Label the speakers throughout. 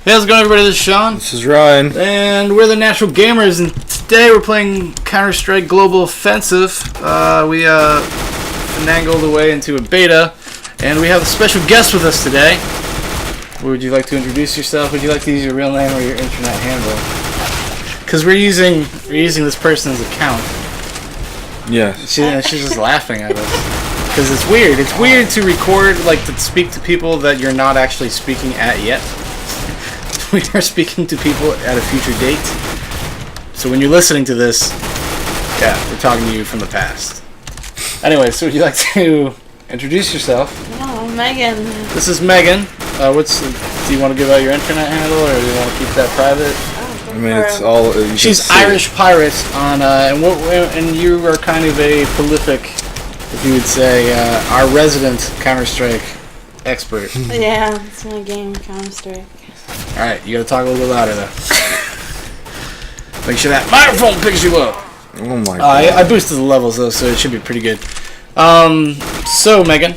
Speaker 1: Hey, how's it going, everybody? This is Shaun.
Speaker 2: This is Ryan.
Speaker 1: And we're the Natural Gamers, and today we're playing Counterstrike Global Offensive. We finangled away into a beta, and we have a special guest with us today. Would you like to introduce yourself? Would you like to use your real name or your internet handle? Because we're using this person's account.
Speaker 2: Yeah.
Speaker 1: She's just laughing at us. Because it's weird. It's weird to record, like, to speak to people that you're not actually speaking at yet. We are speaking to people at a future date. So when you're listening to this, yeah, we're talking to you from the past. Anyway, so would you like to introduce yourself?
Speaker 3: No, Megan.
Speaker 1: This is Megan. Do you want to give out your internet handle, or do you want to keep that private?
Speaker 2: I mean, it's all.
Speaker 1: She's Irish Pirate on, and you are kind of a prolific, if you would say, our resident Counter-Strike expert.
Speaker 3: Yeah, it's my game, Counterstrike.
Speaker 1: Alright, you gotta talk a little bit louder though. Make sure that microphone picks you up.
Speaker 2: Oh my god.
Speaker 1: I boosted the levels though, so it should be pretty good. So Megan,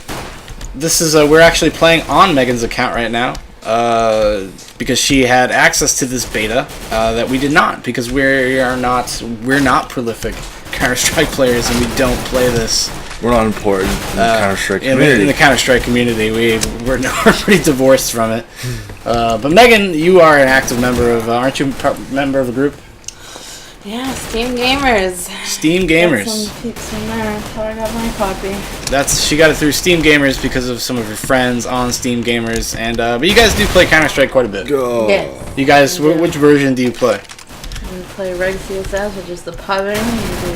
Speaker 1: this is we're actually playing on Megan's account right now. Because she had access to this beta that we did not, because we're not prolific Counter-Strike players, and we don't play this.
Speaker 2: We're not important in the Counter-Strike community.
Speaker 1: In the Counter-Strike community, we're pretty divorced from it. But Megan, you are an active member of, aren't you a member of a group?
Speaker 3: Yeah, Steam Gamers.
Speaker 1: Steam Gamers.
Speaker 3: Got some peeps in there. That's how I got my copy.
Speaker 1: She got it through Steam Gamers because of some of her friends on Steam Gamers, and but you guys do play Counter-Strike quite a bit.
Speaker 2: Go.
Speaker 3: Yes.
Speaker 1: You guys, which version do you play?
Speaker 3: We play Reg CSS, which is the pubbing. We do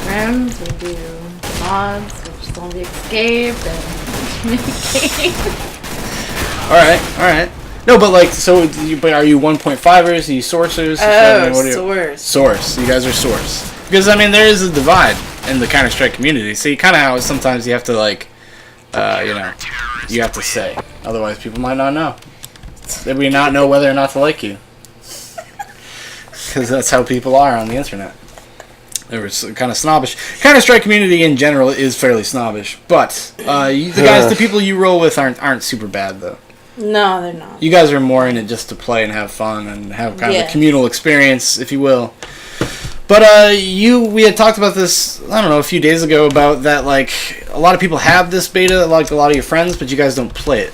Speaker 3: scrims. We do mods, which is zombie escape, and communicate.
Speaker 1: All right. No, but like, but are you 1.5ers? Are you sourcers?
Speaker 3: Source.
Speaker 1: Source. You guys are source. Because, I mean, there is a divide in the Counter-Strike community. So you kind of have, sometimes you have to, like, you have to say. Otherwise, people might not know. They may not know whether or not to like you. Because that's how people are on the internet. They're kind of snobbish. Counter-Strike community in general is fairly snobbish. But the people you roll with aren't super bad, though.
Speaker 3: No, they're not.
Speaker 1: You guys are more in it just to play and have fun and have kind of a communal experience, if you will. But we had talked about this, I don't know, a few days ago about that, like, a lot of people have this beta, like a lot of your friends, but you guys don't play it.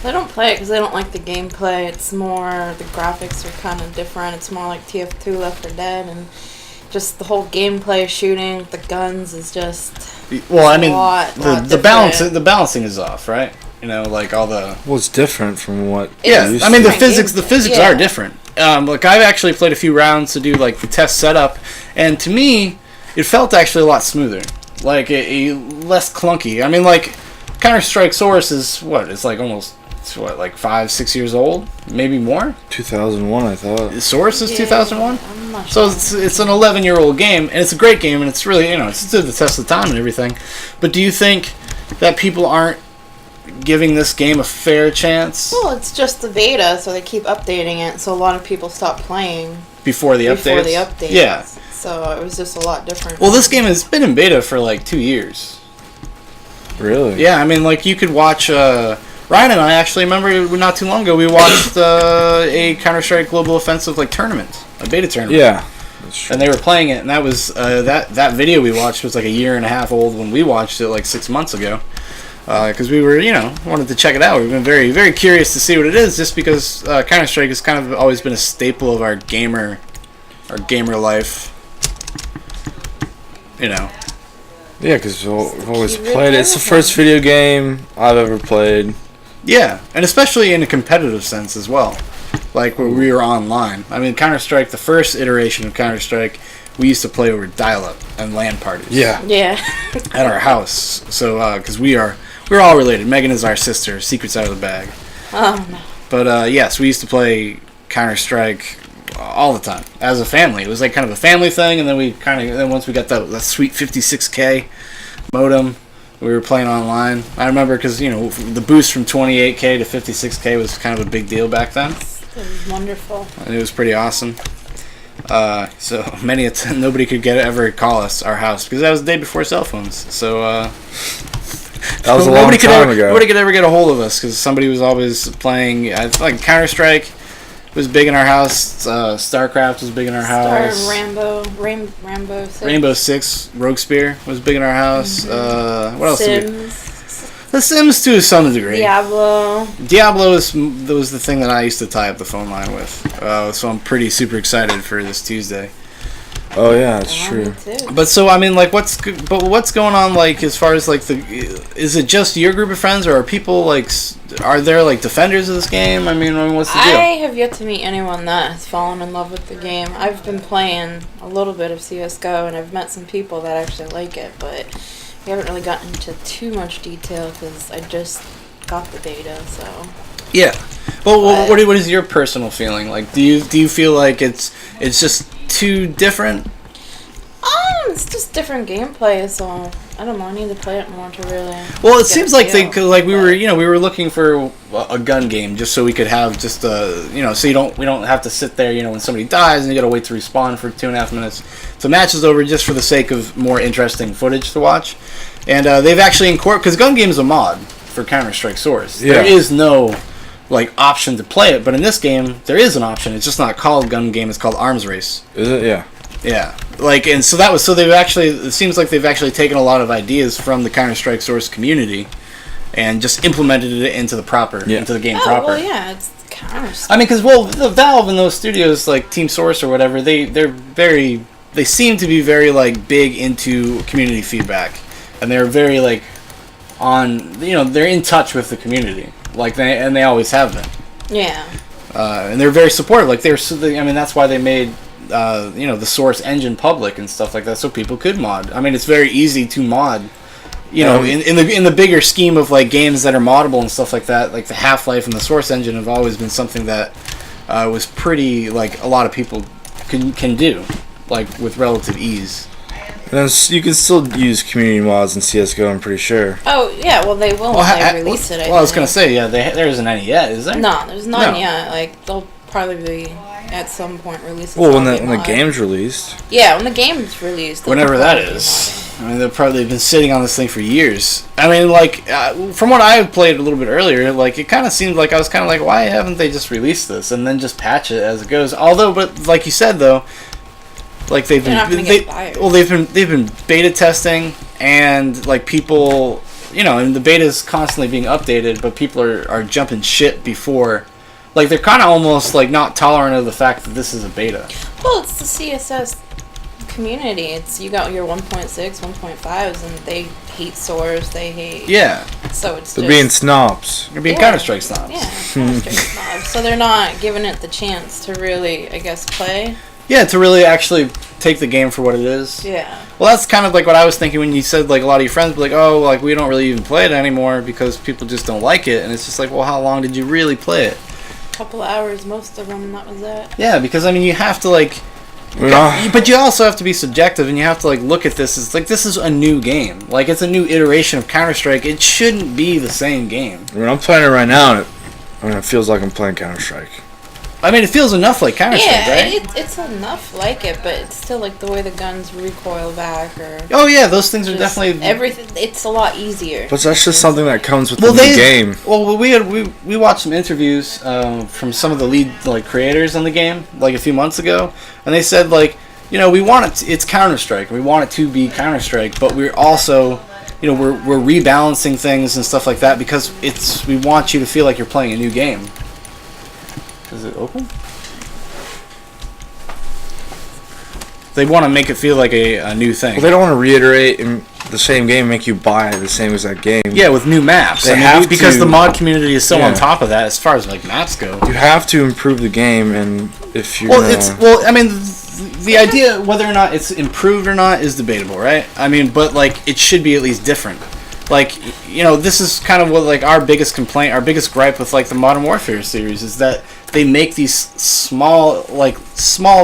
Speaker 3: They don't play it because they don't like the gameplay. It's more, the graphics are kind of different. It's more like TF2 Left 4 Dead, and just the whole gameplay, shooting, the guns is just...
Speaker 1: Well, I mean, the balancing is off, right? You know, like all the...
Speaker 2: Well, it's different from what...
Speaker 1: Yeah, I mean, the physics are different. Like, I've actually played a few rounds to do, like, the test setup, and to me, it felt actually a lot smoother. Like, less clunky. I mean, like, Counter-Strike Source is, it's like almost, like 5-6 years old? Maybe more?
Speaker 2: 2001, I thought.
Speaker 1: Source is 2001?
Speaker 3: I'm not
Speaker 1: So
Speaker 3: sure.
Speaker 1: it's an 11-year-old game, and it's a great game, and it's really, it's stood the test of time and everything. But do you think that people aren't giving this game a fair chance?
Speaker 3: Well, it's just the beta, so they keep updating it, so a lot of people stop playing
Speaker 1: before the updates? Yeah.
Speaker 3: So it was just a lot different.
Speaker 1: Well, this game has been in beta for like 2 years.
Speaker 2: Really?
Speaker 1: Yeah, I mean, like, you could watch... Ryan and I actually remember not too long ago we watched a Counter-Strike Global Offensive tournament, a beta tournament.
Speaker 2: Yeah. That's true.
Speaker 1: And they were playing it, and that was that video we watched was like a year and a half old when we watched it like 6 months ago. Because we were, wanted to check it out. We've been very, very curious to see what it is, just because Counter-Strike has kind of always been a staple of our gamer life.
Speaker 2: Yeah, because we've always played it. It's the first video game I've ever played.
Speaker 1: Yeah, and especially in a competitive sense as well. Like, where we were online. I mean, Counter-Strike, the first iteration of Counter-Strike, we used to play over dial-up and LAN parties.
Speaker 2: Yeah.
Speaker 3: Yeah.
Speaker 1: At our house. So, because we're all related. Megan is our sister. Secret's out of the bag.
Speaker 3: Oh, no.
Speaker 1: But, yes, we used to play Counter-Strike all the time as a family. It was like kind of a family thing, and then once we got that sweet 56K modem, we were playing online. I remember because, the boost from 28K to 56K was kind of a big deal back then.
Speaker 3: It was wonderful.
Speaker 1: And it was pretty awesome. So nobody could ever call our house, because that was the day before cell phones. So
Speaker 2: That was a long time ago.
Speaker 1: Nobody could ever get a hold of us because somebody was always playing. Like Counterstrike was big in our house. StarCraft was big in our house.
Speaker 3: Rainbow Six.
Speaker 1: Rainbow Six, Rogue Spear was big in our house. What else?
Speaker 3: Sims.
Speaker 1: The Sims to some degree.
Speaker 3: Diablo
Speaker 1: was the thing that I used to tie up the phone line with. So I'm pretty super excited for this Tuesday.
Speaker 2: Oh yeah, that's true.
Speaker 1: But so I mean, like, what's going on? Like, as far as like is it just your group of friends, or are people like, are there like defenders of this game? I mean, what's the deal?
Speaker 3: I have yet to meet anyone that has fallen in love with the game. I've been playing a little bit of CS:GO, and I've met some people that actually like it, but we haven't really gotten into too much detail because I just got the beta. So
Speaker 1: yeah. Well, what is your personal feeling? Like, do you feel like it's just too different?
Speaker 3: It's just different gameplay, so I don't know. I need to play it more to really.
Speaker 1: Well, it seems like we were looking for a gun game just so we could have just so we don't have to sit there, when somebody dies and you got to wait to respawn for 2.5 minutes. So match is over just for the sake of more interesting footage to watch, and they've actually incorporated, because gun game is a mod for Counter-Strike Source. Yeah. There is no like option to play it, but in this game there is an option. It's just not called gun game, it's called arms race.
Speaker 2: Is it? Yeah.
Speaker 1: Yeah. Like, and so they've actually, it seems like they've actually taken a lot of ideas from the Counter-Strike Source community and just implemented it into the game proper.
Speaker 3: Well, yeah, it's Counter-Strike.
Speaker 1: I mean, because Valve and those studios like Team Source or whatever, they seem to be very like big into community feedback, and they're very like they're in touch with the community. Like they always have been.
Speaker 3: Yeah.
Speaker 1: And they're very supportive. Like that's why they made the Source engine public and stuff like that, so people could mod. I mean, it's very easy to mod. In the bigger scheme of like games that are moddable and stuff like that, like the Half-Life and the Source engine have always been something that was pretty like a lot of people can do like with relative ease.
Speaker 2: And you can still use community mods in CS:GO, I'm pretty sure.
Speaker 3: Oh, yeah, well, they will when they release it,
Speaker 1: I was going to say, yeah, there isn't any yet, is there?
Speaker 3: No, there's none yet. Like, they'll probably be, at some point, releasing
Speaker 2: when the game's released.
Speaker 3: Yeah, when the game's released.
Speaker 1: Whenever that is. I mean, they've probably been sitting on this thing for years. I mean, like, from what I played a little bit earlier, like, it kind of seemed like I was kind of like, why haven't they just released this and then just patch it as it goes? Although, but like you said, though, like they've been beta testing, and like people, and the beta is constantly being updated, but people are jumping shit before, like they're kind of almost like not tolerant of the fact that this is a beta.
Speaker 3: Well, it's the CSS community. It's you got your 1.6, 1.5s, and they hate Source. They hate.
Speaker 1: Yeah.
Speaker 3: So
Speaker 2: they're being snobs.
Speaker 1: They're being Counter-Strike snobs.
Speaker 3: Yeah, Counter-Strike snobs. So they're not giving it the chance to really, I guess, play.
Speaker 1: Yeah, to really actually take the game for what it is.
Speaker 3: Yeah.
Speaker 1: Well, that's kind of like what I was thinking when you said like a lot of your friends were like, oh, like we don't really even play it anymore because people just don't like it, and it's just like, well, how long did you really play it?
Speaker 3: A couple hours, most of them, and that was it.
Speaker 1: Yeah, because I mean, you have to like, but you also have to be subjective, and you have to like look at this as like this is a new game, like it's a new iteration of Counter-Strike. It shouldn't be the same game.
Speaker 2: When I'm playing it right now, it feels like I'm playing Counter-Strike.
Speaker 1: I mean, it feels enough like Counter-Strike, right?
Speaker 3: It's enough like it, but it's still like the way the guns recoil back, or
Speaker 1: oh yeah, those things are definitely
Speaker 3: everything. It's a lot easier.
Speaker 2: But that's just something that comes with the new game.
Speaker 1: Well, we watched some interviews from some of the lead like creators on the game like a few months ago, and they said like we want it's Counter-Strike, we want it to be Counter-Strike, but we're also we're rebalancing things and stuff like that because we want you to feel like you're playing a new game. Is it open? They want to make it feel like a new thing.
Speaker 2: Well, they don't want to reiterate in the same game and make you buy the same as that game.
Speaker 1: Yeah, with new maps.
Speaker 2: They have
Speaker 1: because the mod community is so on top of that as far as like maps go.
Speaker 2: You have to improve the game, and if you
Speaker 1: I mean, the idea whether or not it's improved or not is debatable, right? I mean, but like it should be at least different. Like, this is kind of what like our biggest complaint, our biggest gripe with like the Modern Warfare series is that they make these small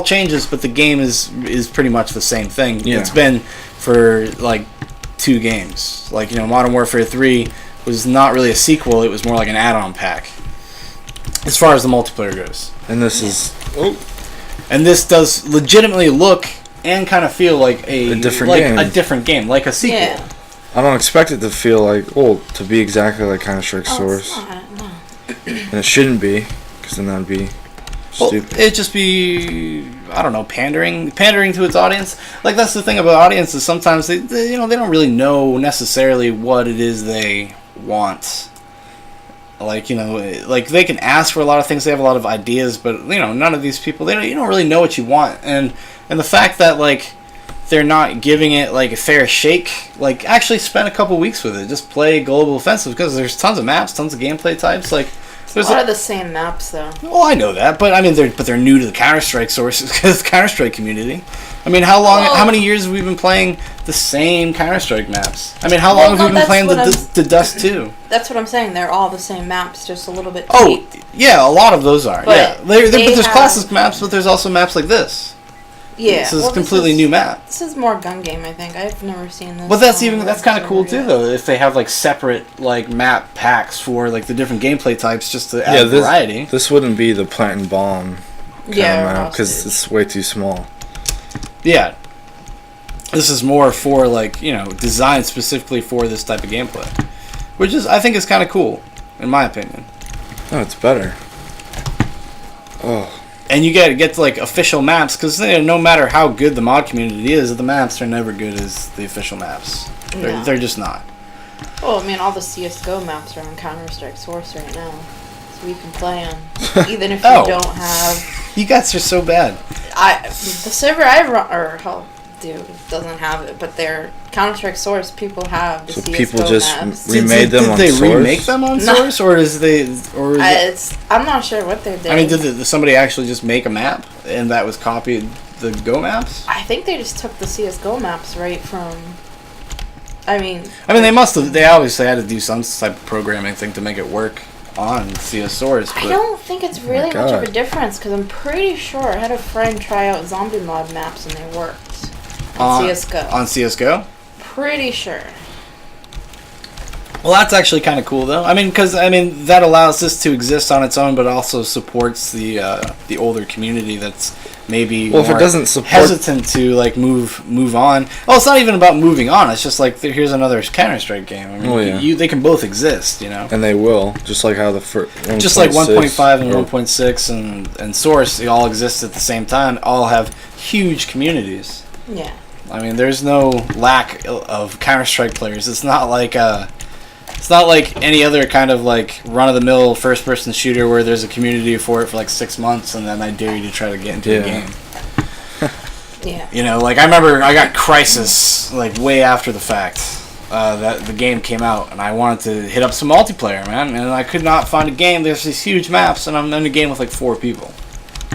Speaker 1: changes, but the game is pretty much the same thing. Yeah. It's been for like 2 games. Like, Modern Warfare 3 was not really a sequel, it was more like an add-on pack as far as the multiplayer goes.
Speaker 2: And
Speaker 1: this does legitimately look and kind of feel like a
Speaker 2: different game,
Speaker 1: like a sequel.
Speaker 3: Yeah.
Speaker 2: I don't expect it to feel like, to be exactly like Counter-Strike Source.
Speaker 3: It's not, no.
Speaker 2: And it shouldn't be, because then that'd be stupid.
Speaker 1: It'd just be, I don't know, pandering to its audience. Like, that's the thing about audiences. Sometimes they don't really know necessarily what it is they want. Like, like they can ask for a lot of things. They have a lot of ideas, but none of these people, you don't really know what you want. And the fact that like they're not giving it like a fair shake, like actually spend a couple weeks with it. Just play Global Offensive, because there's tons of maps, tons of gameplay types. Like, there's
Speaker 3: a lot of the same maps, though.
Speaker 1: Well, I know that, but I mean, they're new to the Counter-Strike sources, because Counter-Strike community. I mean, how many years have we been playing the same Counter-Strike maps? I mean, how long have we been playing the Dust 2?
Speaker 3: That's what I'm saying. They're all the same maps, just a little bit
Speaker 1: tweaked. Yeah, a lot of those are.
Speaker 3: But
Speaker 1: but there's classic maps, but there's also maps like this.
Speaker 3: Yeah,
Speaker 1: this is a completely new map.
Speaker 3: This is more gun game, I think. I've never seen this.
Speaker 1: But that's kind of cool too, though. If they have like separate like map packs for like the different gameplay types, just to add variety.
Speaker 2: This wouldn't be the plant and bomb kind of map, because it's way too small.
Speaker 1: Yeah, this is more for like designed specifically for this type of gameplay, which I think is kind of cool, in my opinion.
Speaker 2: Oh, it's better. Oh.
Speaker 1: And you get to like official maps, because no matter how good the mod community is, the maps are never good as the official maps. They're just not.
Speaker 3: Well, I mean, all the CS:GO maps are on Counter-Strike Source right now, so we can play them, even if you don't have.
Speaker 1: You guys are so bad.
Speaker 3: The server I run, it doesn't have it, but their Counter-Strike Source people have the
Speaker 2: so
Speaker 3: CS:GO
Speaker 2: people just
Speaker 3: maps.
Speaker 2: remade them on Source?
Speaker 1: Did they remake them on Source, or
Speaker 3: I'm not sure what they did.
Speaker 1: I mean, did somebody actually just make a map and that was copied the Go maps?
Speaker 3: I think they just took the CS:GO maps right from. I mean,
Speaker 1: they must have. They obviously had to do some type of programming thing to make it work on CS Source.
Speaker 3: I don't think it's really much of a difference, because I'm pretty sure I had a friend try out zombie mod maps and they worked. On CS:GO.
Speaker 1: On CS:GO?
Speaker 3: Pretty sure.
Speaker 1: Well, that's actually kind of cool, though. I mean, because that allows this to exist on its own, but also supports the older community that's maybe
Speaker 2: if it doesn't support
Speaker 1: hesitant to like move on. Oh, it's not even about moving on. It's just like here's another Counter-Strike game. I mean, they can both exist,
Speaker 2: And they will, just like how the
Speaker 1: just like 1.5 and 1.6 and Source, they all exist at the same time. All have huge communities.
Speaker 3: Yeah.
Speaker 1: I mean, there's no lack of Counter-Strike players. It's not like any other kind of like run-of-the-mill first-person shooter where there's a community for it for like 6 months and then I dare you to try to get into the game.
Speaker 3: Yeah.
Speaker 1: Like I remember I got Crisis like way after the fact that the game came out, and I wanted to hit up some multiplayer, man, and I could not find a game. There's these huge maps, and I'm in a game with like 4 people.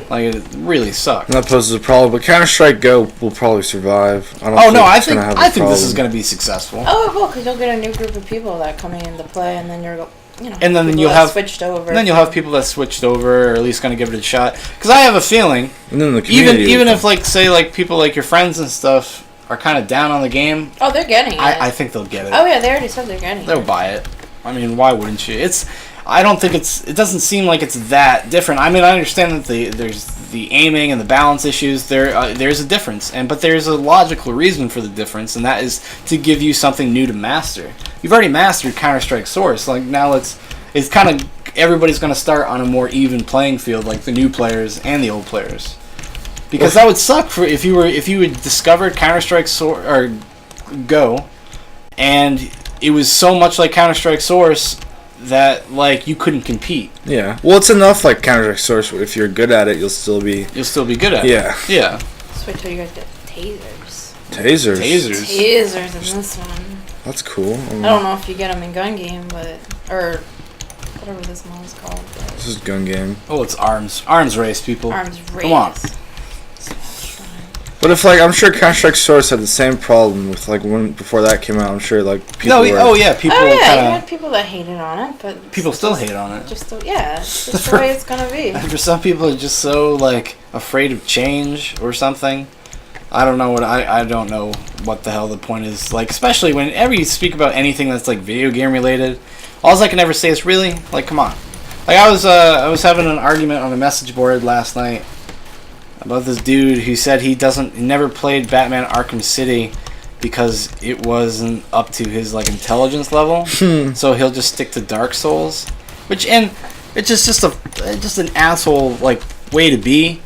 Speaker 1: Like, it really sucked.
Speaker 2: And that poses a problem, but Counter-Strike Go will probably survive.
Speaker 1: I think this is going to be successful.
Speaker 3: Oh, it will, because you'll get a new group of people that come into play, and then
Speaker 1: and then you'll have
Speaker 3: switched over.
Speaker 1: And then you'll have people that switched over, or at least going to give it a shot. Because I have a feeling,
Speaker 2: and then the community
Speaker 1: even if like say like people like your friends and stuff are kind of down on the game.
Speaker 3: Oh, they're getting it.
Speaker 1: I think they'll get it.
Speaker 3: Oh yeah, they already said they're getting it.
Speaker 1: They'll buy it. I mean, why wouldn't you? I don't think it doesn't seem like it's that different. I mean, I understand that there's the aiming and the balance issues. There's a difference, but there's a logical reason for the difference, and that is to give you something new to master. You've already mastered Counter-Strike Source. Like, now it's kind of everybody's going to start on a more even playing field, like the new players and the old players. Because that would suck if you had discovered Counter-Strike Source or Go, and it was so much like Counter-Strike Source that like you couldn't compete.
Speaker 2: Yeah. Well, it's enough like Counter-Strike Source. If you're good at it, you'll still be good at
Speaker 1: it.
Speaker 2: Yeah.
Speaker 1: Yeah.
Speaker 3: Just wait till you guys get tasers.
Speaker 2: Tasers
Speaker 3: in this one.
Speaker 2: That's cool.
Speaker 3: I don't know if you get them in gun game, or whatever this one is called.
Speaker 2: This is gun game.
Speaker 1: Oh, it's arms race, people.
Speaker 3: Arms race.
Speaker 1: Come on.
Speaker 2: But if I'm sure Counter-Strike Source had the same problem with before that came out. I'm sure people.
Speaker 1: You
Speaker 3: had people that hated on it, but
Speaker 1: people still hate on it.
Speaker 3: It's just the way it's gonna be.
Speaker 1: For some people, are just so afraid of change or something. I don't know I don't know what the hell the point is. Like, especially whenever you speak about anything that's like video game related, all I can ever say is really come on. Like I was having an argument on a message board last night about this dude who said he never played Batman Arkham City because it wasn't up to his like intelligence level. So he'll just stick to Dark Souls, and it's just an asshole like way to be.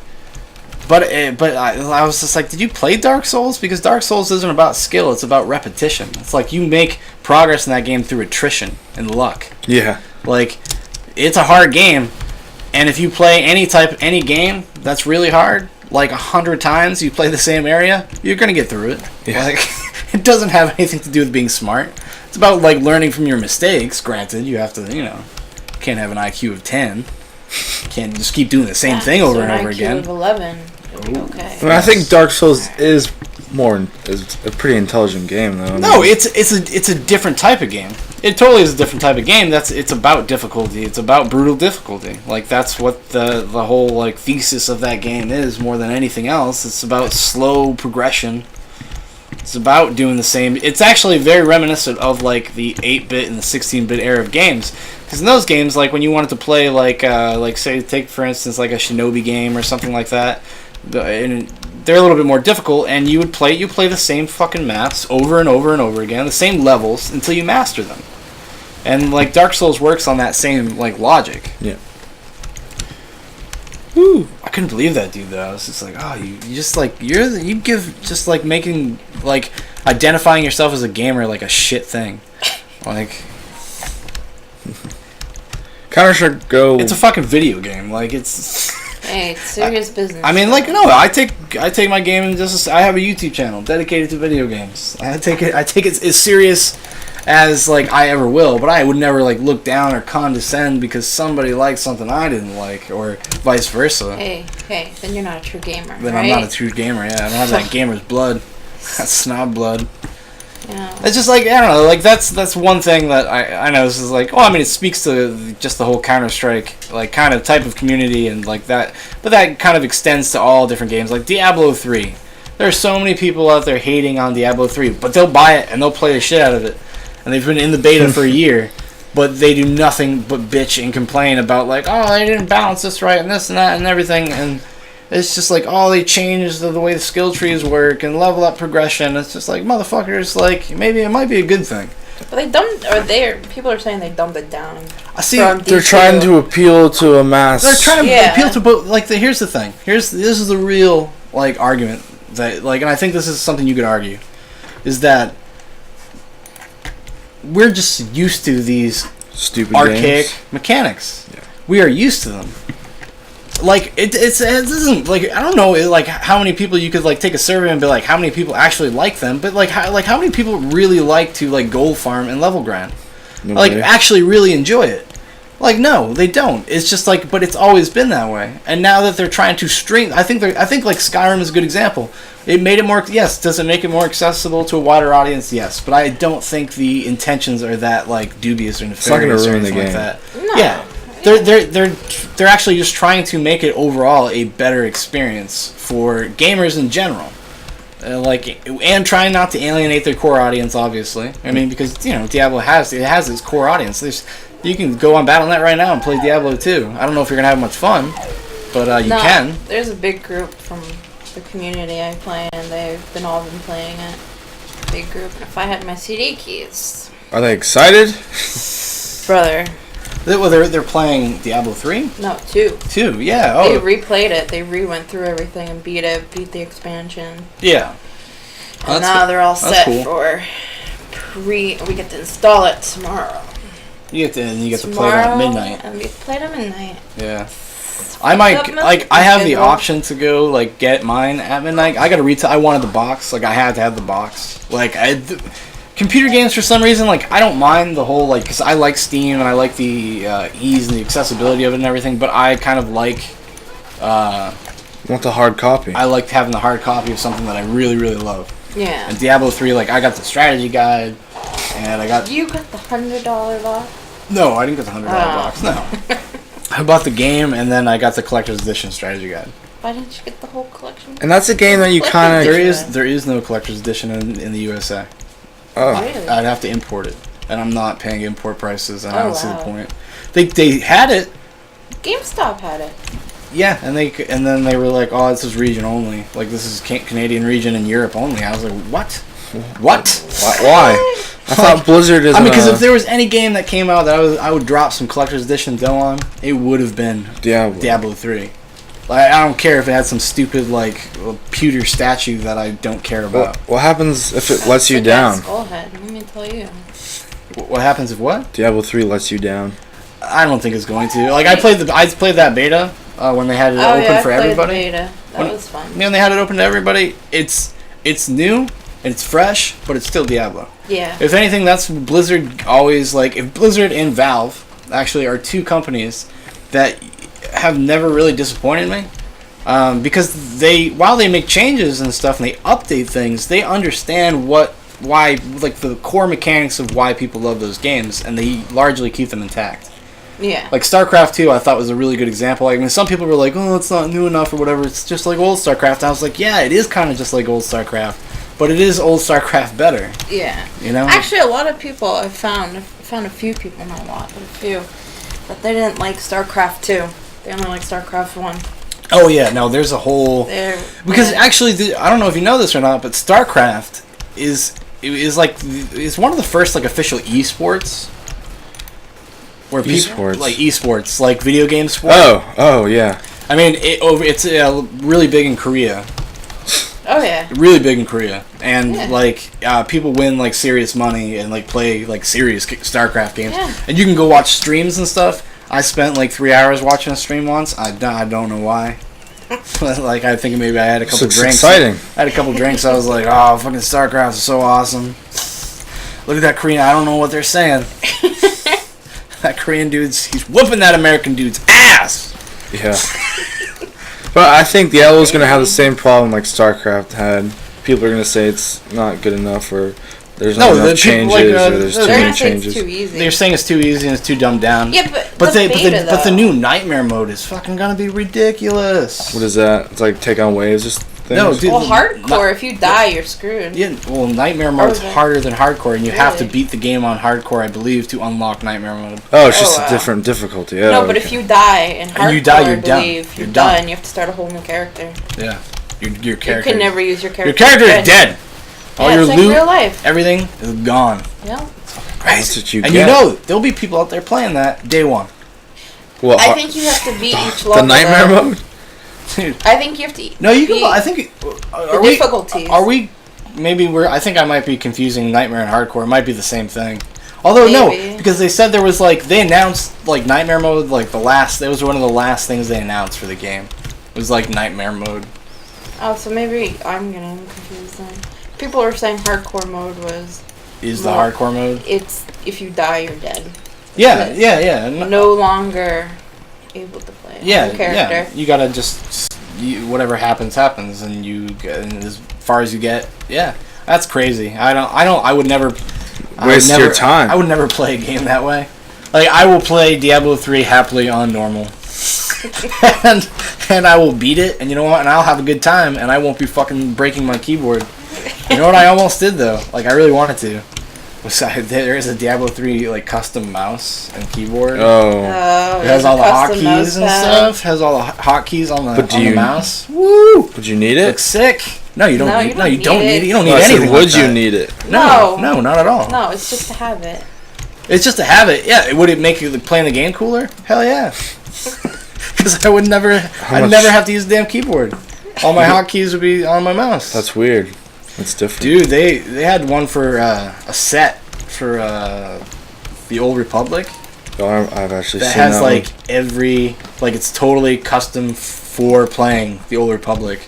Speaker 1: But I was just like, did you play Dark Souls? Because Dark Souls isn't about skill; it's about repetition. It's like you make progress in that game through attrition and luck.
Speaker 2: Yeah.
Speaker 1: Like, it's a hard game, and if you play any game that's really hard, like 100 times, you play the same area, you're gonna get through it.
Speaker 2: Yeah.
Speaker 1: Like, it doesn't have anything to do with being smart. It's about like learning from your mistakes. Granted, you have to, can't have an IQ of 10. Can't just keep doing the same thing over and over again.
Speaker 3: Of 11. Okay.
Speaker 2: I mean, I think Dark Souls is a pretty intelligent game, though.
Speaker 1: No, it's a different type of game. It totally is a different type of game. It's about difficulty. It's about brutal difficulty. Like, that's what the whole like thesis of that game is more than anything else. It's about slow progression. It's about doing the same. It's actually very reminiscent of like the 8-bit and the 16-bit era of games. Because in those games, like when you wanted to play like say take for instance like a Shinobi game or something like that, and they're a little bit more difficult, and you play the same fucking maps over and over and over again, the same levels until you master them. And like Dark Souls works on that same like logic.
Speaker 2: Yeah.
Speaker 1: Woo! I couldn't believe that, dude. Though it's just like, oh, you just like you give just like making like identifying yourself as a gamer like a shit thing, like.
Speaker 2: Counterstrike Go.
Speaker 1: It's a fucking video game. Like it's.
Speaker 3: Hey, it's serious business.
Speaker 1: I mean, like, no, I take my game and I have a YouTube channel dedicated to video games. I take it as serious as like I ever will, but I would never like look down or condescend because somebody liked something I didn't like, or vice versa.
Speaker 3: Hey, then you're not a true gamer.
Speaker 1: Then
Speaker 3: right?
Speaker 1: I'm not a true gamer. Yeah, I don't have that gamer's blood. That's snob blood.
Speaker 3: Yeah.
Speaker 1: It's just like, I don't know, like that's one thing that I know. This is like, I mean, it speaks to just the whole Counter-Strike like kind of type of community and like that, but that kind of extends to all different games like Diablo 3. There are so many people out there hating on Diablo 3, but they'll buy it and they'll play the shit out of it, and they've been in the beta for a year, but they do nothing but bitch and complain about like, oh, they didn't balance this right and this and that and everything, and it's just like, oh, they changed the way the skill trees work and level up progression. It's just like, motherfuckers, like, maybe it might be a good thing.
Speaker 3: But people are saying they dumbed it down.
Speaker 1: I see.
Speaker 2: They're trying to appeal to a mass.
Speaker 1: They're trying to appeal to both. Like, here's the thing. This is the real like argument that like, and I think this is something you could argue, is that we're just used to these
Speaker 2: stupid
Speaker 1: archaic
Speaker 2: games.
Speaker 1: Mechanics.
Speaker 2: Yeah.
Speaker 1: We are used to them. Like it doesn't like, I don't know like how many people you could like take a survey and be like how many people actually like them, but like how many people really like to like gold farm and level grind, like actually really enjoy it. Like, no, they don't. It's just like, but it's always been that way. And now that they're trying to I think like Skyrim is a good example. It made it more, yes. Does it make it more accessible to a wider audience? Yes, but I don't think the intentions are that like dubious or nefarious or anything like that.
Speaker 3: No.
Speaker 1: Yeah. They're actually just trying to make it overall a better experience for gamers in general, and trying not to alienate their core audience. Obviously, I mean, because Diablo has its core audience. You can go on Battle.net right now and play Diablo 2. I don't know if you're gonna have much fun, but you can.
Speaker 3: There's a big group from the community I play in. They've all been playing it. Big group. And if I had my CD keys,
Speaker 2: are they excited,
Speaker 3: brother?
Speaker 1: Well, they're playing Diablo 3?
Speaker 3: No, 2.
Speaker 1: 2, yeah. Oh.
Speaker 3: They replayed it. They went through everything and beat the expansion.
Speaker 1: Yeah.
Speaker 3: And now they're all set for we get to install it tomorrow.
Speaker 1: You get to play it at midnight.
Speaker 3: And we get to play it at midnight.
Speaker 1: Yeah. I might I have the option to go like get mine at midnight. I got to I wanted the box. Like I had to have the box. Like computer games, for some reason, like, I don't mind the whole, like, because I like Steam and I like the ease and the accessibility of it and everything, but I kind of like...
Speaker 2: want the hard copy.
Speaker 1: I like having the hard copy of something that I really, really love.
Speaker 3: Yeah.
Speaker 1: And Diablo 3, like, I got the strategy guide, and I got...
Speaker 3: You got the $100 box?
Speaker 1: No, I didn't get the $100 box, no. I bought the game, and then I got the collector's edition strategy guide.
Speaker 3: Why didn't you get the whole collection?
Speaker 2: And that's a game that you kind
Speaker 1: of... There is no collector's edition in the USA.
Speaker 2: Oh.
Speaker 3: Really?
Speaker 1: I'd have to import it, and I'm not paying import prices, and I don't see the point. They had it.
Speaker 3: GameStop had it.
Speaker 1: Yeah, and then they were like, "Oh, this is region only. Like this is Canadian region and Europe only." I was like, "What?" What?
Speaker 2: Why? I thought Blizzard is.
Speaker 1: I mean, because if there was any game that came out that I would drop some collector's edition dough on, it would have been Diablo 3. Like, I don't care if it had some stupid pewter statue that I don't care about.
Speaker 2: What happens if it lets you down?
Speaker 3: Skullhead, let me tell you.
Speaker 1: What happens if what?
Speaker 2: Diablo 3 lets you down.
Speaker 1: I don't think it's going to. Like, I played that beta when they had it open for everybody.
Speaker 3: The beta. That was fun.
Speaker 1: When they had it open to everybody, it's new and it's fresh, but it's still Diablo.
Speaker 3: Yeah.
Speaker 1: If anything, that's Blizzard always like. If Blizzard and Valve actually are two companies that have never really disappointed me, because while they make changes and stuff and they update things, they understand why the core mechanics of why people love those games, and they largely keep them intact.
Speaker 3: Yeah. Like
Speaker 1: StarCraft 2, I thought was a really good example. I mean, some people were like, "Oh, it's not new enough" or whatever. It's just like old StarCraft. I was like, "Yeah, it is kind of just like old StarCraft, but it is old StarCraft better."
Speaker 3: Yeah.
Speaker 1: You know.
Speaker 3: Actually, a lot of people I found a few people, not a lot, but a few, that they didn't like StarCraft 2. They only like StarCraft 1.
Speaker 1: Oh yeah, no, there's a whole because actually, I don't know if you know this or not, but StarCraft is one of the first official esports. Where people esports, like video game sports.
Speaker 2: Oh yeah.
Speaker 1: I mean, it's really big in Korea.
Speaker 3: Oh yeah.
Speaker 1: Really big in Korea, and people win serious money and play serious StarCraft games.
Speaker 3: Yeah.
Speaker 1: And you can go watch streams and stuff. I spent 3 hours watching a stream once. I don't know why. I think maybe I had a couple drinks.
Speaker 2: Exciting.
Speaker 1: I had a couple drinks. I was like, oh, fucking StarCraft is so awesome. Look at that Korean. I don't know what they're saying. That Korean dude's, he's whooping that American dude's ass.
Speaker 2: Yeah. But I think Diablo's going to have the same problem like StarCraft had. People are going to say it's not good enough, or there's not enough changes, or there's too many changes.
Speaker 3: It's too easy.
Speaker 1: They're saying it's too easy and it's too dumbed down.
Speaker 3: Yeah,
Speaker 1: but the new Nightmare mode is fucking gonna be ridiculous.
Speaker 2: What is that? It's like take on waves, just things?
Speaker 1: No, dude.
Speaker 3: Well, hardcore. If you die, you're screwed.
Speaker 1: Yeah. Well, Nightmare mode's harder than hardcore, and you have to beat the game on hardcore, I believe, to unlock Nightmare mode.
Speaker 2: Oh, it's just a different difficulty. Oh,
Speaker 3: no, but if you die in hardcore,
Speaker 1: you die, you're
Speaker 3: you're done. You have to start a whole new character.
Speaker 1: Yeah. Your character.
Speaker 3: You can never use your character.
Speaker 1: Your character is dead. All your loot,
Speaker 3: real life.
Speaker 1: everything is gone.
Speaker 3: Yeah.
Speaker 1: Crazy.
Speaker 2: That's what you
Speaker 1: and
Speaker 2: get.
Speaker 1: there'll be people out there playing that day one.
Speaker 2: Well,
Speaker 3: I think you have to beat each level.
Speaker 2: The Nightmare mode?
Speaker 1: Dude.
Speaker 3: I think you have to.
Speaker 1: No, you can. I think.
Speaker 3: Difficulties.
Speaker 1: I think I might be confusing Nightmare and Hardcore. It might be the same thing. Although no, because they said there was they announced Nightmare mode it was one of the last things they announced for the game. It was Nightmare mode.
Speaker 3: Oh, so maybe I'm getting confused then. People are saying hardcore mode
Speaker 1: is the hardcore mode.
Speaker 3: It's if you die, you're dead.
Speaker 1: Yeah.
Speaker 3: No longer able to play. Character.
Speaker 1: Yeah. You gotta just whatever happens, and as far as you get. Yeah, that's crazy. I would never
Speaker 2: waste your time.
Speaker 1: I would never play a game that way. I will play Diablo 3 happily on normal. and I will beat it, and you know what? And I'll have a good time, and I won't be fucking breaking my keyboard. You know what I almost did though? I really wanted to. There is a Diablo 3 custom mouse and keyboard.
Speaker 2: Oh.
Speaker 1: It has all the hotkeys and stuff. Has all the hotkeys on the mouse.
Speaker 2: Woo! Would you need it?
Speaker 1: Looks sick. No, you don't need it. You don't need it. You don't need
Speaker 2: I
Speaker 1: anything.
Speaker 2: said, would you need it?
Speaker 1: No, not at all.
Speaker 3: No, it's just to have it.
Speaker 1: It's just to have it. Yeah. Would it make playing the game cooler? Hell yeah. Because I'd never have to use the damn keyboard. All my hotkeys would be on my mouse.
Speaker 2: That's weird. That's different.
Speaker 1: Dude, they had one for a set for the Old Republic.
Speaker 2: Oh, I've actually
Speaker 1: that
Speaker 2: seen
Speaker 1: has
Speaker 2: that
Speaker 1: every it's totally custom for playing the Old Republic.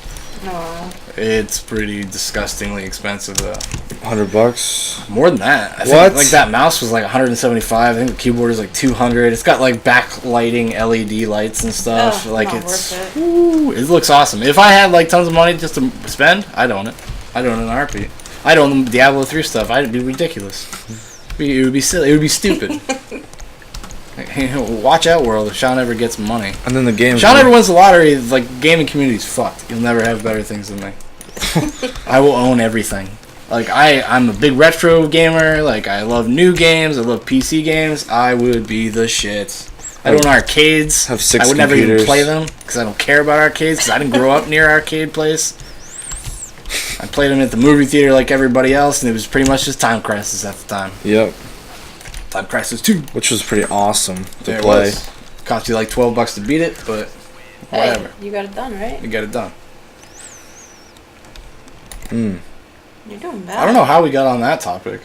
Speaker 3: No.
Speaker 1: It's pretty disgustingly expensive though.
Speaker 2: $100?
Speaker 1: More than that. I think that mouse was $175. I think the keyboard is $200. It's got backlighting LED lights and stuff.
Speaker 3: Not
Speaker 1: it's
Speaker 3: worth it.
Speaker 1: Woo, it looks awesome. If I had tons of money just to spend, I'd own it. I'd own it in a heartbeat. I'd own the Diablo 3 stuff. It'd be ridiculous. It would be silly. It would be stupid. Watch out, world, if Shaun ever gets money.
Speaker 2: And then the game.
Speaker 1: Shaun ever wins the lottery, gaming community's fucked. You'll never have better things than me. I will own everything. I'm a big retro gamer. I love new games. I love PC games. I would be the shit. I own arcades.
Speaker 2: Have 6
Speaker 1: I would
Speaker 2: computers.
Speaker 1: never even play them because I don't care about arcades because I didn't grow up near arcade place. I played them at the movie theater like everybody else, and it was pretty much just Time Crisis at the time.
Speaker 2: Yep.
Speaker 1: Time Crisis 2.
Speaker 2: Which was pretty awesome to play.
Speaker 1: Cost you like $12 to beat it, but whatever.
Speaker 3: Hey, you got it done, right?
Speaker 1: You got it done.
Speaker 3: You're doing bad.
Speaker 1: I don't know how we got on that topic.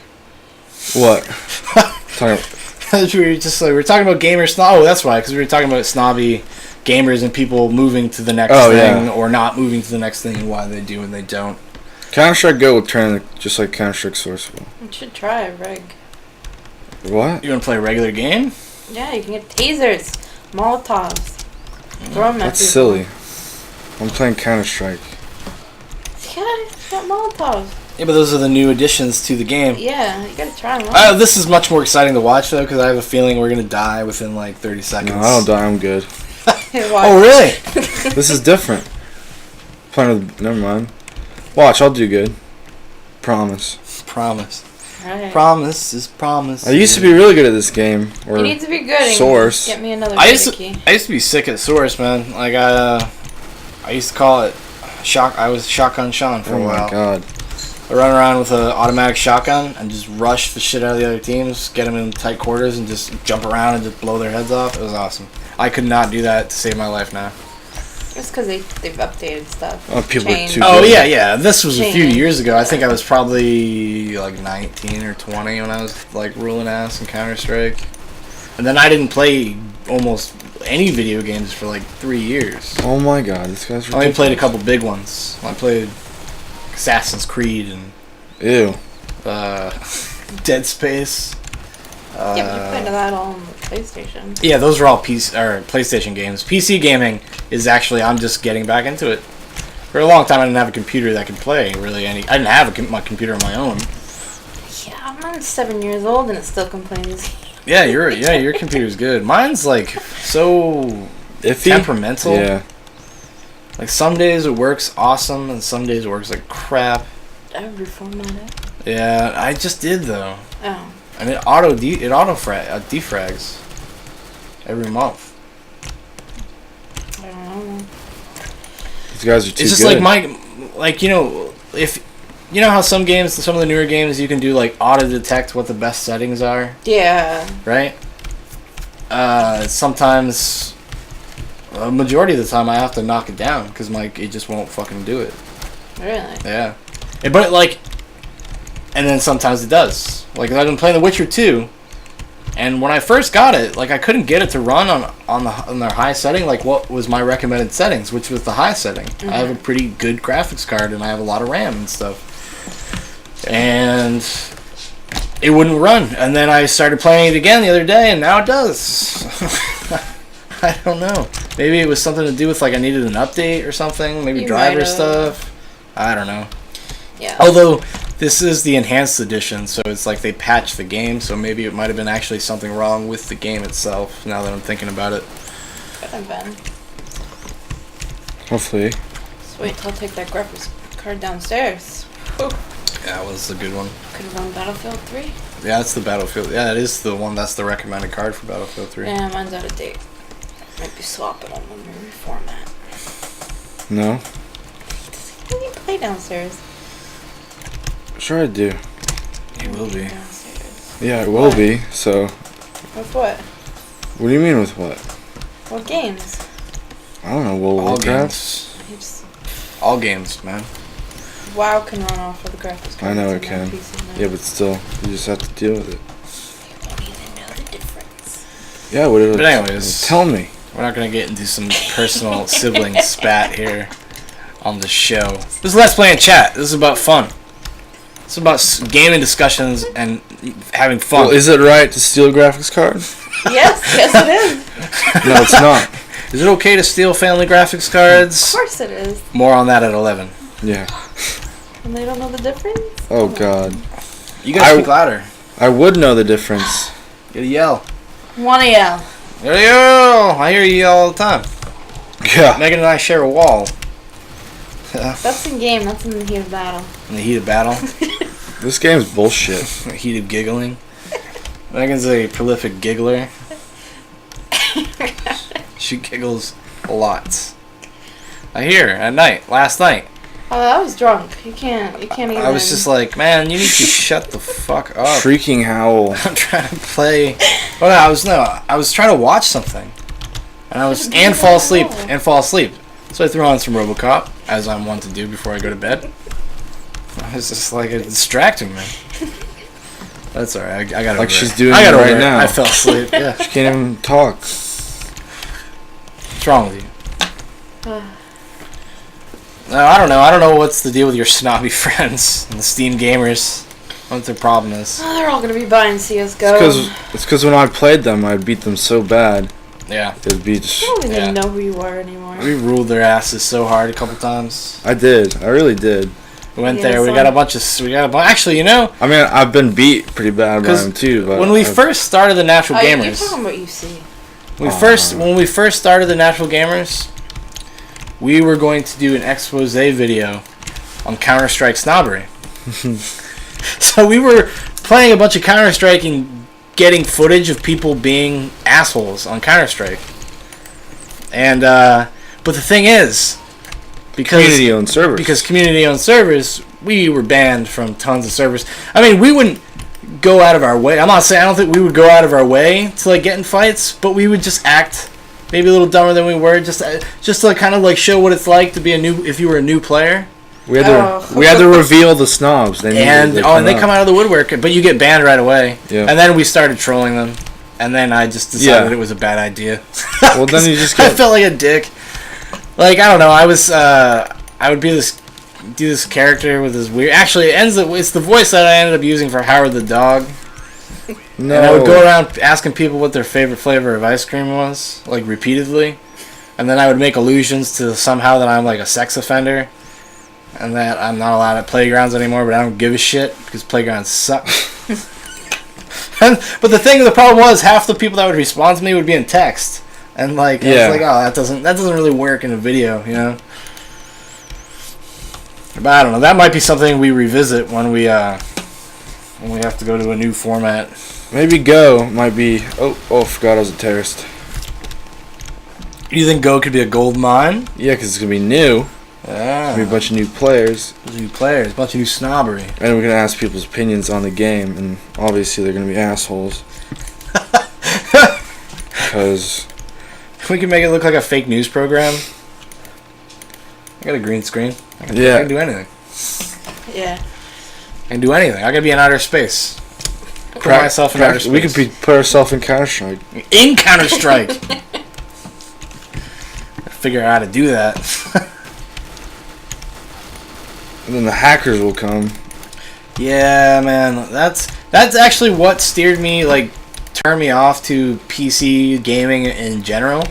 Speaker 2: What?
Speaker 1: we were talking about gamers. Oh, that's why, because we were talking about snobby gamers and people moving to the next thing or not moving to the next thing and why they do and they don't.
Speaker 2: Counter-Strike Go will turn just like Counter-Strike Source will.
Speaker 3: You should try a reg.
Speaker 2: What?
Speaker 1: You want to play a regular game?
Speaker 3: Yeah, you can get tasers, Molotovs. Throw them at
Speaker 2: That's
Speaker 3: people.
Speaker 2: silly. I'm playing Counter-Strike.
Speaker 3: Yeah, it's got Molotovs.
Speaker 1: Yeah, but those are the new additions to the game.
Speaker 3: Yeah, you gotta try them out.
Speaker 1: This is much more exciting to watch, though, because I have a feeling we're going to die within like 30 seconds.
Speaker 2: No, I don't die. I'm good.
Speaker 1: Oh, really?
Speaker 2: This is different. Never mind. Watch, I'll do good. Promise.
Speaker 1: Promise.
Speaker 3: Right.
Speaker 1: Promise is promise.
Speaker 2: I used to be really good at this game. Or
Speaker 3: you need to be good and
Speaker 2: Source.
Speaker 3: get me another
Speaker 1: I used
Speaker 3: key.
Speaker 1: to be sick at Source, man. Like, I used to call it I was Shotgun Shaun for a while.
Speaker 2: Oh my god.
Speaker 1: I run around with an automatic shotgun and just rush the shit out of the other teams, get them in tight quarters, and just jump around and just blow their heads off. It was awesome. I could not do that to save my life now.
Speaker 3: It's because they've updated stuff.
Speaker 2: Oh, people are too
Speaker 1: Oh,
Speaker 2: good.
Speaker 1: yeah. This was a few years ago. I think I was probably like 19 or 20 when I was like ruling ass in Counterstrike. And then I didn't play almost any video games for like 3 years.
Speaker 2: Oh my god, this guy's ridiculous.
Speaker 1: I only played a couple big ones. I played Assassin's Creed and
Speaker 2: Ew.
Speaker 1: Dead Space.
Speaker 3: Yeah, but you played that all on the PlayStation.
Speaker 1: Yeah, those are all PlayStation games. PC gaming is actually, I'm just getting back into it. For a long time, I didn't have a computer that could play really any. I didn't have my computer on my own.
Speaker 3: Yeah, mine's 7 years old and it still complains.
Speaker 1: Yeah, your computer's good. Mine's like so
Speaker 2: Iffy?
Speaker 1: temperamental.
Speaker 2: Yeah.
Speaker 1: Like some days it works awesome, and some days it works like crap.
Speaker 3: I would reformat it.
Speaker 1: Yeah, I just did though.
Speaker 3: Oh.
Speaker 1: And it defrags every month.
Speaker 3: I don't know.
Speaker 2: These guys are too
Speaker 1: It's just
Speaker 2: good.
Speaker 1: like if you know how some of the newer games, you can do like auto detect what the best settings are,
Speaker 3: Yeah.
Speaker 1: right? Sometimes, a majority of the time, I have to knock it down because it just won't fucking do it.
Speaker 3: Really?
Speaker 1: Yeah, but like, and then sometimes it does. Like I've been playing The Witcher 2, and when I first got it, like I couldn't get it to run on their high setting, like what was my recommended settings, which was the high setting.
Speaker 3: Mm-hmm.
Speaker 1: I have a pretty good graphics card, and I have a lot of RAM and stuff. And it wouldn't run. And then I started playing it again the other day, and now it does. I don't know. Maybe it was something to do with like I needed an update or something. Maybe driver stuff. I don't know.
Speaker 3: Yeah.
Speaker 1: Although this is the enhanced edition, so it's like they patched the game. So maybe it might have been actually something wrong with the game itself. Now that I'm thinking about it.
Speaker 3: Could have been.
Speaker 2: Hopefully.
Speaker 3: Just wait till I take that graphics card downstairs. Whew.
Speaker 1: Yeah, that was a good one.
Speaker 3: Could have run Battlefield 3.
Speaker 1: Yeah, that's the Battlefield. Yeah, it is the one that's the recommended card for Battlefield 3.
Speaker 3: Yeah, mine's out of date. Might be swapping them when we reformat.
Speaker 2: No?
Speaker 3: Can you play downstairs?
Speaker 2: Sure I do.
Speaker 1: It will be.
Speaker 3: Downstairs.
Speaker 2: Yeah, it will be, so...
Speaker 3: With what?
Speaker 2: What do you mean with what?
Speaker 3: What games?
Speaker 2: I don't know, World of
Speaker 1: All
Speaker 2: Warcraft?
Speaker 1: games.
Speaker 3: You just,
Speaker 1: All games, man.
Speaker 3: WoW can run off of the graphics card.
Speaker 2: I know
Speaker 3: It's
Speaker 2: it
Speaker 3: on my
Speaker 2: can.
Speaker 3: PC now.
Speaker 2: Yeah, but still, you just have to deal with it.
Speaker 3: You won't even know the difference.
Speaker 2: Yeah, whatever.
Speaker 1: But anyways.
Speaker 2: Tell me.
Speaker 1: We're not going to get into some personal sibling spat here on the show. This is Let's Play in Chat. This is about fun. It's about gaming discussions and having fun.
Speaker 2: Well, is it right to steal a graphics card?
Speaker 3: Yes, it is.
Speaker 2: No, it's not.
Speaker 1: Is it okay to steal family graphics
Speaker 3: Of
Speaker 1: cards?
Speaker 3: course it is.
Speaker 1: More on that at 11.
Speaker 2: Yeah.
Speaker 3: And they don't know the difference?
Speaker 2: Oh, God.
Speaker 1: You gotta speak louder.
Speaker 2: I would know the difference.
Speaker 1: You gotta yell.
Speaker 3: Wanna yell.
Speaker 1: You gotta yell. I hear you yell all the time.
Speaker 2: Yeah.
Speaker 1: Megan and I share a wall.
Speaker 3: That's in game, that's in the heat of battle.
Speaker 1: In the heat of battle.
Speaker 2: This game's bullshit.
Speaker 1: The heat of giggling. Megan's a prolific giggler. She giggles a lot. I hear at night. Last night.
Speaker 3: Oh, I was drunk. You can't even...
Speaker 1: I was just like, man, you need to shut the fuck up.
Speaker 2: Shrieking howl.
Speaker 1: I'm trying to play. Well, I was trying to watch something, and fall asleep. So I threw on some RoboCop, as I'm wont to do before I go to bed. I was just like, it's distracting me. That's alright. I got it.
Speaker 2: Like she's doing it right now.
Speaker 1: I fell asleep. Yeah.
Speaker 2: She can't even talk.
Speaker 1: What's wrong with you? No, I don't know. I don't know what's the deal with your snobby friends and the Steam gamers. What their problem is.
Speaker 3: Oh, they're all gonna be buying CS:GO.
Speaker 2: It's because when I played them, I beat them so bad.
Speaker 1: Yeah.
Speaker 2: It'd be just...
Speaker 3: I don't even know who you are anymore.
Speaker 1: We ruled their asses so hard a couple times.
Speaker 2: I did. I really did.
Speaker 1: We went there. We got a bunch of... Actually, you know...
Speaker 2: I mean, I've been beat pretty bad by them too. But
Speaker 1: when we first started the Natural Gamers...
Speaker 3: You're talking about UC.
Speaker 1: When we first started the Natural Gamers, we were going to do an expose video on Counterstrike snobbery. So we were playing a bunch of Counter-Strike and getting footage of people being assholes on Counter-Strike. And, but the thing is, because community-owned servers, we were banned from tons of servers. I mean, we wouldn't go out of our way. I don't think we would go out of our way to, like, get in fights, but we would just act maybe a little dumber than we were, just to kind of, like, show what it's like to be if you were a new player.
Speaker 2: We had to reveal the snobs.
Speaker 1: They come out of the woodwork, but you get banned right away. Yeah. And then we started trolling them, and then I just decided it was a bad idea.
Speaker 2: Well, then you just I
Speaker 1: felt like a dick. Like, I don't know. I would do this character with this weird. Actually, it's the voice that I ended up using for Howard the dog. No. And I would go around asking people what their favorite flavor of ice cream was, like repeatedly, and then I would make allusions to somehow that I'm like a sex offender. And that I'm not allowed at playgrounds anymore, but I don't give a shit because playgrounds suck. But the problem was half the people that would respond to me would be in text, and like I was like, oh, that doesn't really work in a video, you know. But I don't know. That might be something we revisit when we have to go to a new format.
Speaker 2: Maybe Go might be. Oh, I forgot I was a terrorist.
Speaker 1: You think Go could be a gold mine?
Speaker 2: Yeah, because it's gonna be new.
Speaker 1: Yeah.
Speaker 2: Be a bunch of new players.
Speaker 1: A bunch of new snobbery.
Speaker 2: And we're going to ask people's opinions on the game, and obviously they're going to be assholes. Because...
Speaker 1: We can make it look like a fake news program. I got a green screen. I can do anything.
Speaker 3: Yeah.
Speaker 1: I can do anything. I can be in outer space. Put myself in outer space.
Speaker 2: We could put ourselves in Counterstrike.
Speaker 1: In Counterstrike! Figure out how to do that.
Speaker 2: And then the hackers will come.
Speaker 1: Yeah, man, that's actually what turned me off to PC gaming in general,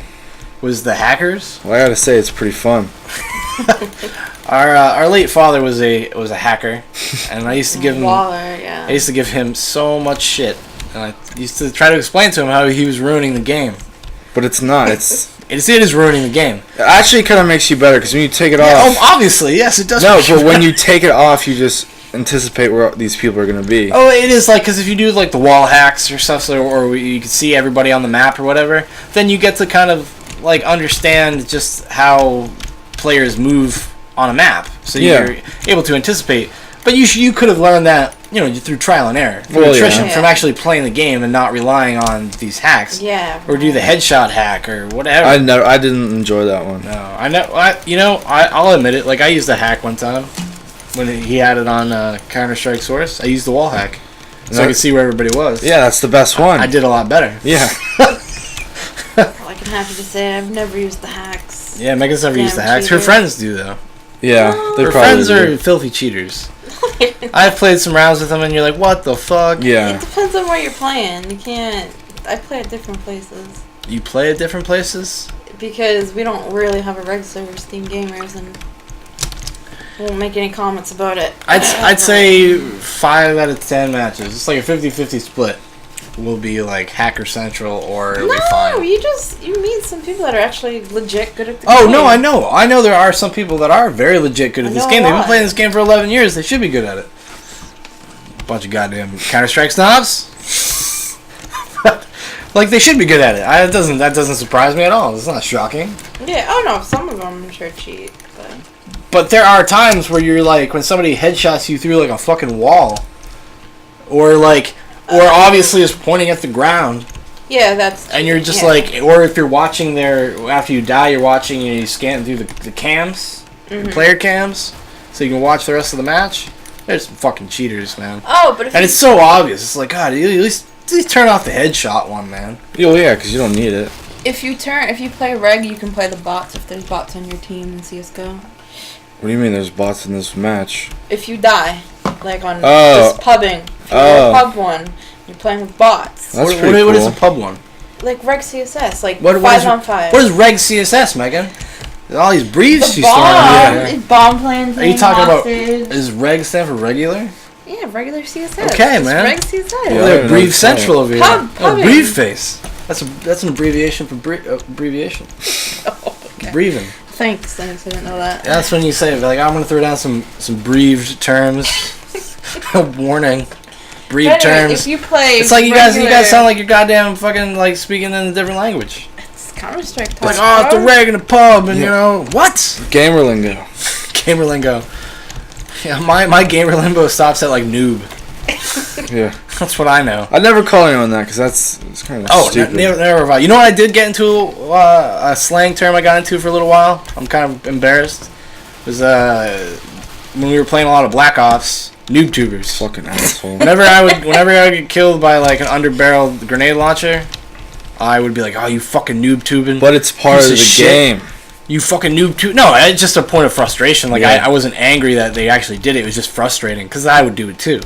Speaker 1: was the hackers.
Speaker 2: Well, I gotta say, it's pretty fun.
Speaker 1: Our late father was a hacker, and I used to give him
Speaker 3: I
Speaker 1: used to give him so much shit, and I used to try to explain to him how he was ruining the game.
Speaker 2: But it's not.
Speaker 1: It is ruining the game.
Speaker 2: It actually kind of makes you better, because when you take it off...
Speaker 1: Oh, obviously, yes, it does.
Speaker 2: No, but when you take it off, you just anticipate where these people are going to be.
Speaker 1: Oh, it is like, because if you do like the wall hacks or stuff, or you can see everybody on the map or whatever, then you get to kind of like understand just how players move on a map. So you're able to anticipate. But you could have learned that, through trial and error, through attrition, from actually playing the game and not relying on these hacks.
Speaker 3: Yeah.
Speaker 1: Or do the headshot hack or whatever.
Speaker 2: I didn't enjoy that one.
Speaker 1: No, I know. I'll admit it. Like, I used a hack one time when he had it on Counter-Strike Source. I used the wall hack so I could see where everybody was.
Speaker 2: Yeah, that's the best one.
Speaker 1: I did a lot better.
Speaker 2: Yeah.
Speaker 3: Well, I can happy to say I've never used the hacks.
Speaker 1: Yeah, Megan's never used the hacks. Her friends do, though.
Speaker 2: Yeah,
Speaker 1: her friends are filthy cheaters. I've played some rounds with them, and you're like, what the fuck?
Speaker 2: Yeah.
Speaker 3: It depends on where you're playing. You can't... I play at different places.
Speaker 1: You play at different places?
Speaker 3: Because we don't really have a reg server, Steam Gamers, and won't make any comments about it.
Speaker 1: I'd say 5 out of 10 matches. It's like a 50-50 split. Will be like Hacker Central, or it'll be fine.
Speaker 3: No, you meet some people that are actually legit good at the game.
Speaker 1: Oh, no, I know there are some people that are very legit good at this game. They've been playing this game for 11 years. They should be good at it. Bunch of goddamn Counter-Strike snobs. Like, they should be good at it. That doesn't surprise me at all. It's not shocking.
Speaker 3: Yeah, oh no, some of them to cheat,
Speaker 1: but there are times where you're like, when somebody headshots you through like a fucking wall, or obviously is pointing at the ground.
Speaker 3: Yeah, that's.
Speaker 1: And you're just like, or if you're watching after you die, you're watching and you scan through the cams, the player cams, so you can watch the rest of the match. There's some fucking cheaters, man.
Speaker 3: Oh, but
Speaker 1: it's so obvious. It's like, God, at least turn off the headshot one, man.
Speaker 2: Oh yeah, because you don't need it.
Speaker 3: If you play reg, you can play the bots if there's bots on your team in CS:GO.
Speaker 2: What do you mean there's bots in this match?
Speaker 3: If you die, like on just pubbing, if you're a pub one, you're playing with bots.
Speaker 2: That's pretty cool.
Speaker 1: What is a pub one?
Speaker 3: Like reg CSS, like
Speaker 1: 5-on-5. What is reg CSS, Megan? All these briefs
Speaker 3: the
Speaker 1: she's throwing
Speaker 3: around. Bomb plans.
Speaker 1: Are you talking about? Is reg stand for regular?
Speaker 3: Yeah, regular CSS.
Speaker 1: Okay,
Speaker 3: it's
Speaker 1: man.
Speaker 3: Reg CSS.
Speaker 1: Yeah, they're brief central over here.
Speaker 3: Brief
Speaker 1: face. That's an abbreviation for abbreviation.
Speaker 3: Oh, okay.
Speaker 1: Breathing.
Speaker 3: Thanks. I didn't know that.
Speaker 1: Yeah, that's when you say, like, I'm gonna throw down some breathed terms. Warning. Breathed terms.
Speaker 3: If you play,
Speaker 1: it's like you guys sound like you're goddamn fucking like speaking in a different language.
Speaker 3: It's Counterstrike.
Speaker 1: Like, it's the reg in a pub, and you know what?
Speaker 2: Gamer lingo.
Speaker 1: Gamer lingo. Yeah, my gamer lingo stops at like noob.
Speaker 2: Yeah,
Speaker 1: that's what I know.
Speaker 2: I never call anyone that because it's kind of stupid.
Speaker 1: Never. You know what I did get into a slang term I got into for a little while. I'm kind of embarrassed. It was when we were playing a lot of Black Ops, noob tubers.
Speaker 2: Fucking asshole.
Speaker 1: Whenever I would get killed by like an underbarrel grenade launcher, I would be like, "Oh, you fucking noob tubing."
Speaker 2: But it's part of the game.
Speaker 1: You fucking noob tube. No, it's just a point of frustration. Like I wasn't angry that they actually did it. It was just frustrating because I would do it too.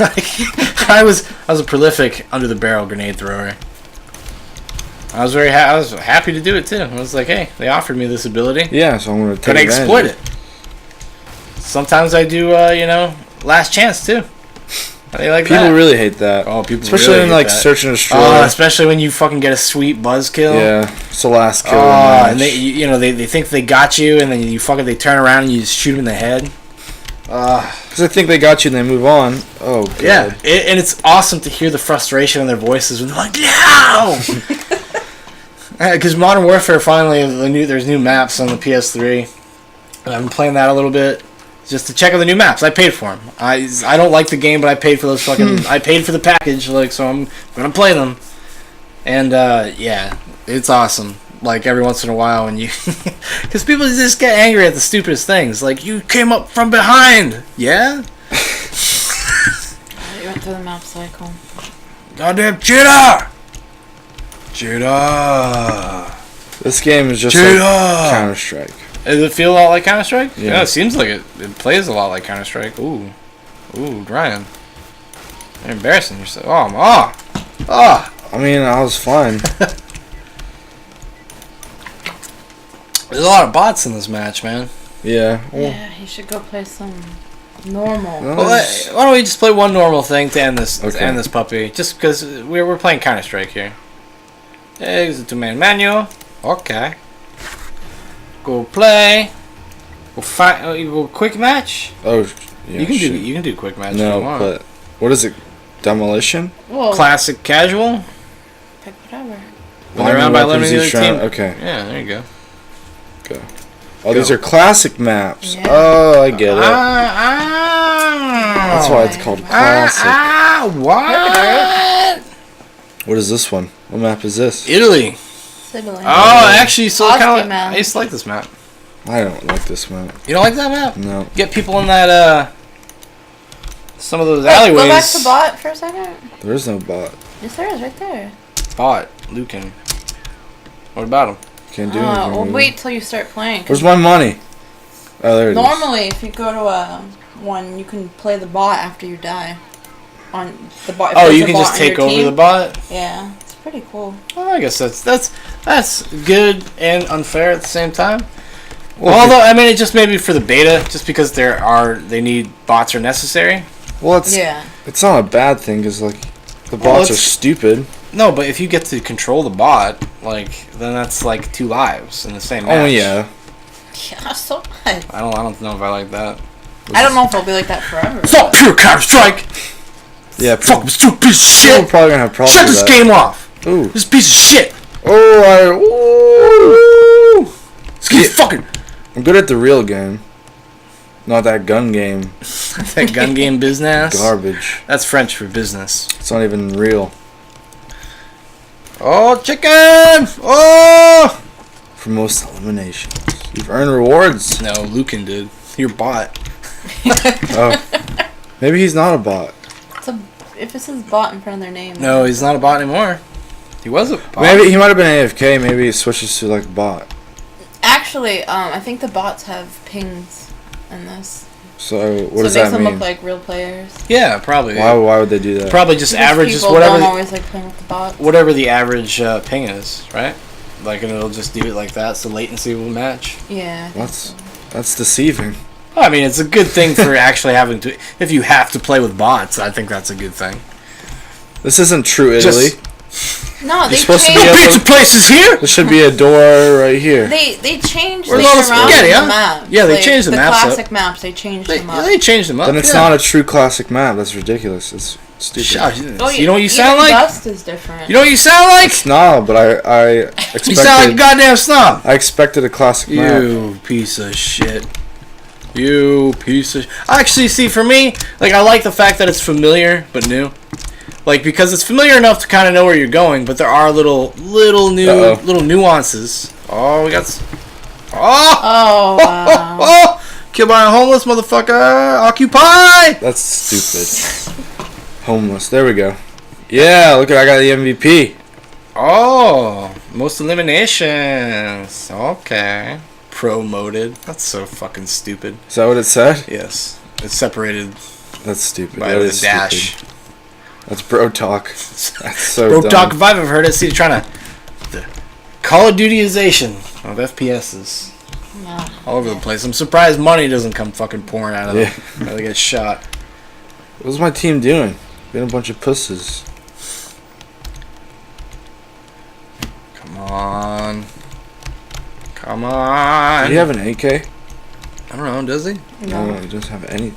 Speaker 1: I was a prolific under the barrel grenade thrower. I was I was happy to do it too. I was like, hey, they offered me this ability.
Speaker 2: Yeah, so I'm gonna take
Speaker 1: advantage. Can I exploit it? Sometimes I do, last chance too. They like
Speaker 2: people really hate that.
Speaker 1: Oh, people
Speaker 2: especially
Speaker 1: really
Speaker 2: in like search and destroy.
Speaker 1: Especially when you fucking get a sweet buzz kill.
Speaker 2: Yeah, it's the last kill.
Speaker 1: And they think they got you, and then they turn around and you just shoot them in the head.
Speaker 2: Because they think they got you and they move on. Oh, God.
Speaker 1: Yeah, and it's awesome to hear the frustration in their voices when they're like, no! Because Modern Warfare finally, there's new maps on the PS3. And I've been playing that a little bit just to check out the new maps. I paid for them. I don't like the game, but I paid for those fucking... I paid for the package, so I'm going to play them. And, yeah, it's awesome. Like, every once in a while when you... Because people just get angry at the stupidest things. Like, you came up from behind! Yeah?
Speaker 3: You went through the map cycle.
Speaker 1: Goddamn cheater! Cheater!
Speaker 2: This game is just like Counterstrike.
Speaker 1: Does it feel a lot like Counterstrike?
Speaker 2: Yeah,
Speaker 1: it seems like it. It plays a lot like Counterstrike. Ooh, Ryan. You're embarrassing yourself. Oh.
Speaker 2: I mean, I was fine.
Speaker 1: There's a lot of bots in this match, man.
Speaker 2: Yeah.
Speaker 3: Yeah, you should go play some normal.
Speaker 1: Well, why don't we just play one normal thing to end this? Okay. To end this puppy, just because we're playing Counterstrike here. There's a two-man menu. Okay. Go play. You go quick match.
Speaker 2: Oh, yeah.
Speaker 1: You can do quick match.
Speaker 2: No,
Speaker 1: if you want.
Speaker 2: but what is it? Demolition.
Speaker 3: Whoa.
Speaker 1: Classic casual.
Speaker 3: Pick whatever.
Speaker 1: They're around by eliminating the other team.
Speaker 2: Okay.
Speaker 1: Yeah, there you go.
Speaker 2: Go. Oh, these are classic maps.
Speaker 3: Yeah.
Speaker 2: Oh, I get it. That's why it's called classic.
Speaker 1: What?
Speaker 2: What is this one? What map is this?
Speaker 1: Italy.
Speaker 3: Italy.
Speaker 1: Oh, actually, I used to like this map.
Speaker 2: I don't like this map.
Speaker 1: You don't like that map?
Speaker 2: No.
Speaker 1: Get people in that, some of those alleyways.
Speaker 3: Go back to bot for a second.
Speaker 2: There is no bot.
Speaker 3: Yes, there is, right there.
Speaker 1: Bot. Lucan. What about him?
Speaker 2: Can't do anything.
Speaker 3: Well, wait till you start playing.
Speaker 2: Where's my money? Oh, there it is.
Speaker 3: Normally, if you go to one, you can play the bot after you die. On the bot.
Speaker 1: Oh, you can just take over the bot?
Speaker 3: Yeah, it's pretty cool.
Speaker 1: Well, I guess that's good and unfair at the same time. Well, although I mean, it just maybe for the beta, just because they need bots are necessary.
Speaker 2: Well, it's not a bad thing because like the bots are stupid.
Speaker 1: No, but if you get to control the bot, then that's like 2 lives in the same match.
Speaker 2: Oh yeah.
Speaker 3: Yeah, so much.
Speaker 1: I don't know if I like that.
Speaker 3: I don't know if it'll be like that forever.
Speaker 1: Fuck pure Counterstrike.
Speaker 2: Yeah.
Speaker 1: Fuck this stupid piece of shit.
Speaker 2: People are probably gonna have problems.
Speaker 1: Shut this game off.
Speaker 2: Ooh.
Speaker 1: This piece of shit.
Speaker 2: Oh,
Speaker 1: Fucking.
Speaker 2: I'm good at the real game. Not that gun game.
Speaker 1: That gun game business.
Speaker 2: Garbage.
Speaker 1: That's French for business.
Speaker 2: It's not even real.
Speaker 1: Oh, chicken! Oh!
Speaker 2: For most eliminations. You've earned rewards.
Speaker 1: No, Lucan did. You're bot.
Speaker 2: Oh. Maybe he's not a bot.
Speaker 3: If it says bot in front of their name.
Speaker 1: No, he's not a bot anymore. He was a bot.
Speaker 2: Maybe he might have been AFK. Maybe he switches to like bot.
Speaker 3: Actually, I think the bots have pings in this.
Speaker 2: So what
Speaker 3: So
Speaker 2: does
Speaker 3: it makes
Speaker 2: that
Speaker 3: them
Speaker 2: mean?
Speaker 3: look like real players.
Speaker 1: Yeah, probably.
Speaker 2: Why would they do that?
Speaker 1: Probably just
Speaker 3: Because
Speaker 1: average, just
Speaker 3: people
Speaker 1: whatever.
Speaker 3: don't always like playing with the bots.
Speaker 1: Whatever the average ping is, right? Like, and it'll just do it like that, so latency will match.
Speaker 3: Yeah.
Speaker 2: That's deceiving.
Speaker 1: I mean, it's a good thing for actually having to. If you have to play with bots, I think that's a good thing.
Speaker 2: This isn't true Italy.
Speaker 3: No, they
Speaker 2: supposed to
Speaker 3: changed.
Speaker 2: be
Speaker 1: The pizza place is here.
Speaker 2: There should be a door right here.
Speaker 3: They changed
Speaker 1: Where's
Speaker 3: things
Speaker 1: all the
Speaker 3: around
Speaker 1: spaghetti,
Speaker 3: in
Speaker 1: huh?
Speaker 3: the map.
Speaker 1: Yeah, they changed the maps up.
Speaker 3: classic maps. They changed them up.
Speaker 1: They changed them up.
Speaker 2: Then it's not a true classic map. That's ridiculous. It's stupid.
Speaker 1: Shut up.
Speaker 3: Oh,
Speaker 1: You know what you
Speaker 3: even
Speaker 1: sound like?
Speaker 3: Dust is different.
Speaker 1: You know what you sound like?
Speaker 2: It's not, but I expected.
Speaker 1: You sound like a goddamn snob.
Speaker 2: I expected a classic map.
Speaker 1: You piece of shit. You piece of. Actually, see, for me, like, I like the fact that it's familiar but new. Like, because it's familiar enough to kind of know where you're going, but there are little nuances. Oh, we got.
Speaker 3: Oh, wow.
Speaker 1: Oh! Killed by a homeless motherfucker. Occupy.
Speaker 2: That's stupid. Homeless. There we go. Yeah, look at I got the MVP.
Speaker 1: Oh, most eliminations. Okay. Promoted. That's so fucking stupid.
Speaker 2: Is that what it said?
Speaker 1: Yes. It's separated
Speaker 2: That's stupid.
Speaker 1: by
Speaker 2: That
Speaker 1: the
Speaker 2: is
Speaker 1: dash.
Speaker 2: stupid. That's bro talk. That's so
Speaker 1: Broke
Speaker 2: dumb.
Speaker 1: talk if I've ever heard it. See, you're trying to. The Call of Dutyization of FPSs.
Speaker 3: No.
Speaker 1: All over the place. I'm surprised money doesn't come fucking pouring out of them.
Speaker 2: Yeah.
Speaker 1: Or they get shot.
Speaker 2: What was my team doing? Being a bunch of pussies.
Speaker 1: Come on. Come on.
Speaker 2: Do you have an AK?
Speaker 1: I don't know, does he?
Speaker 2: No, he doesn't have any.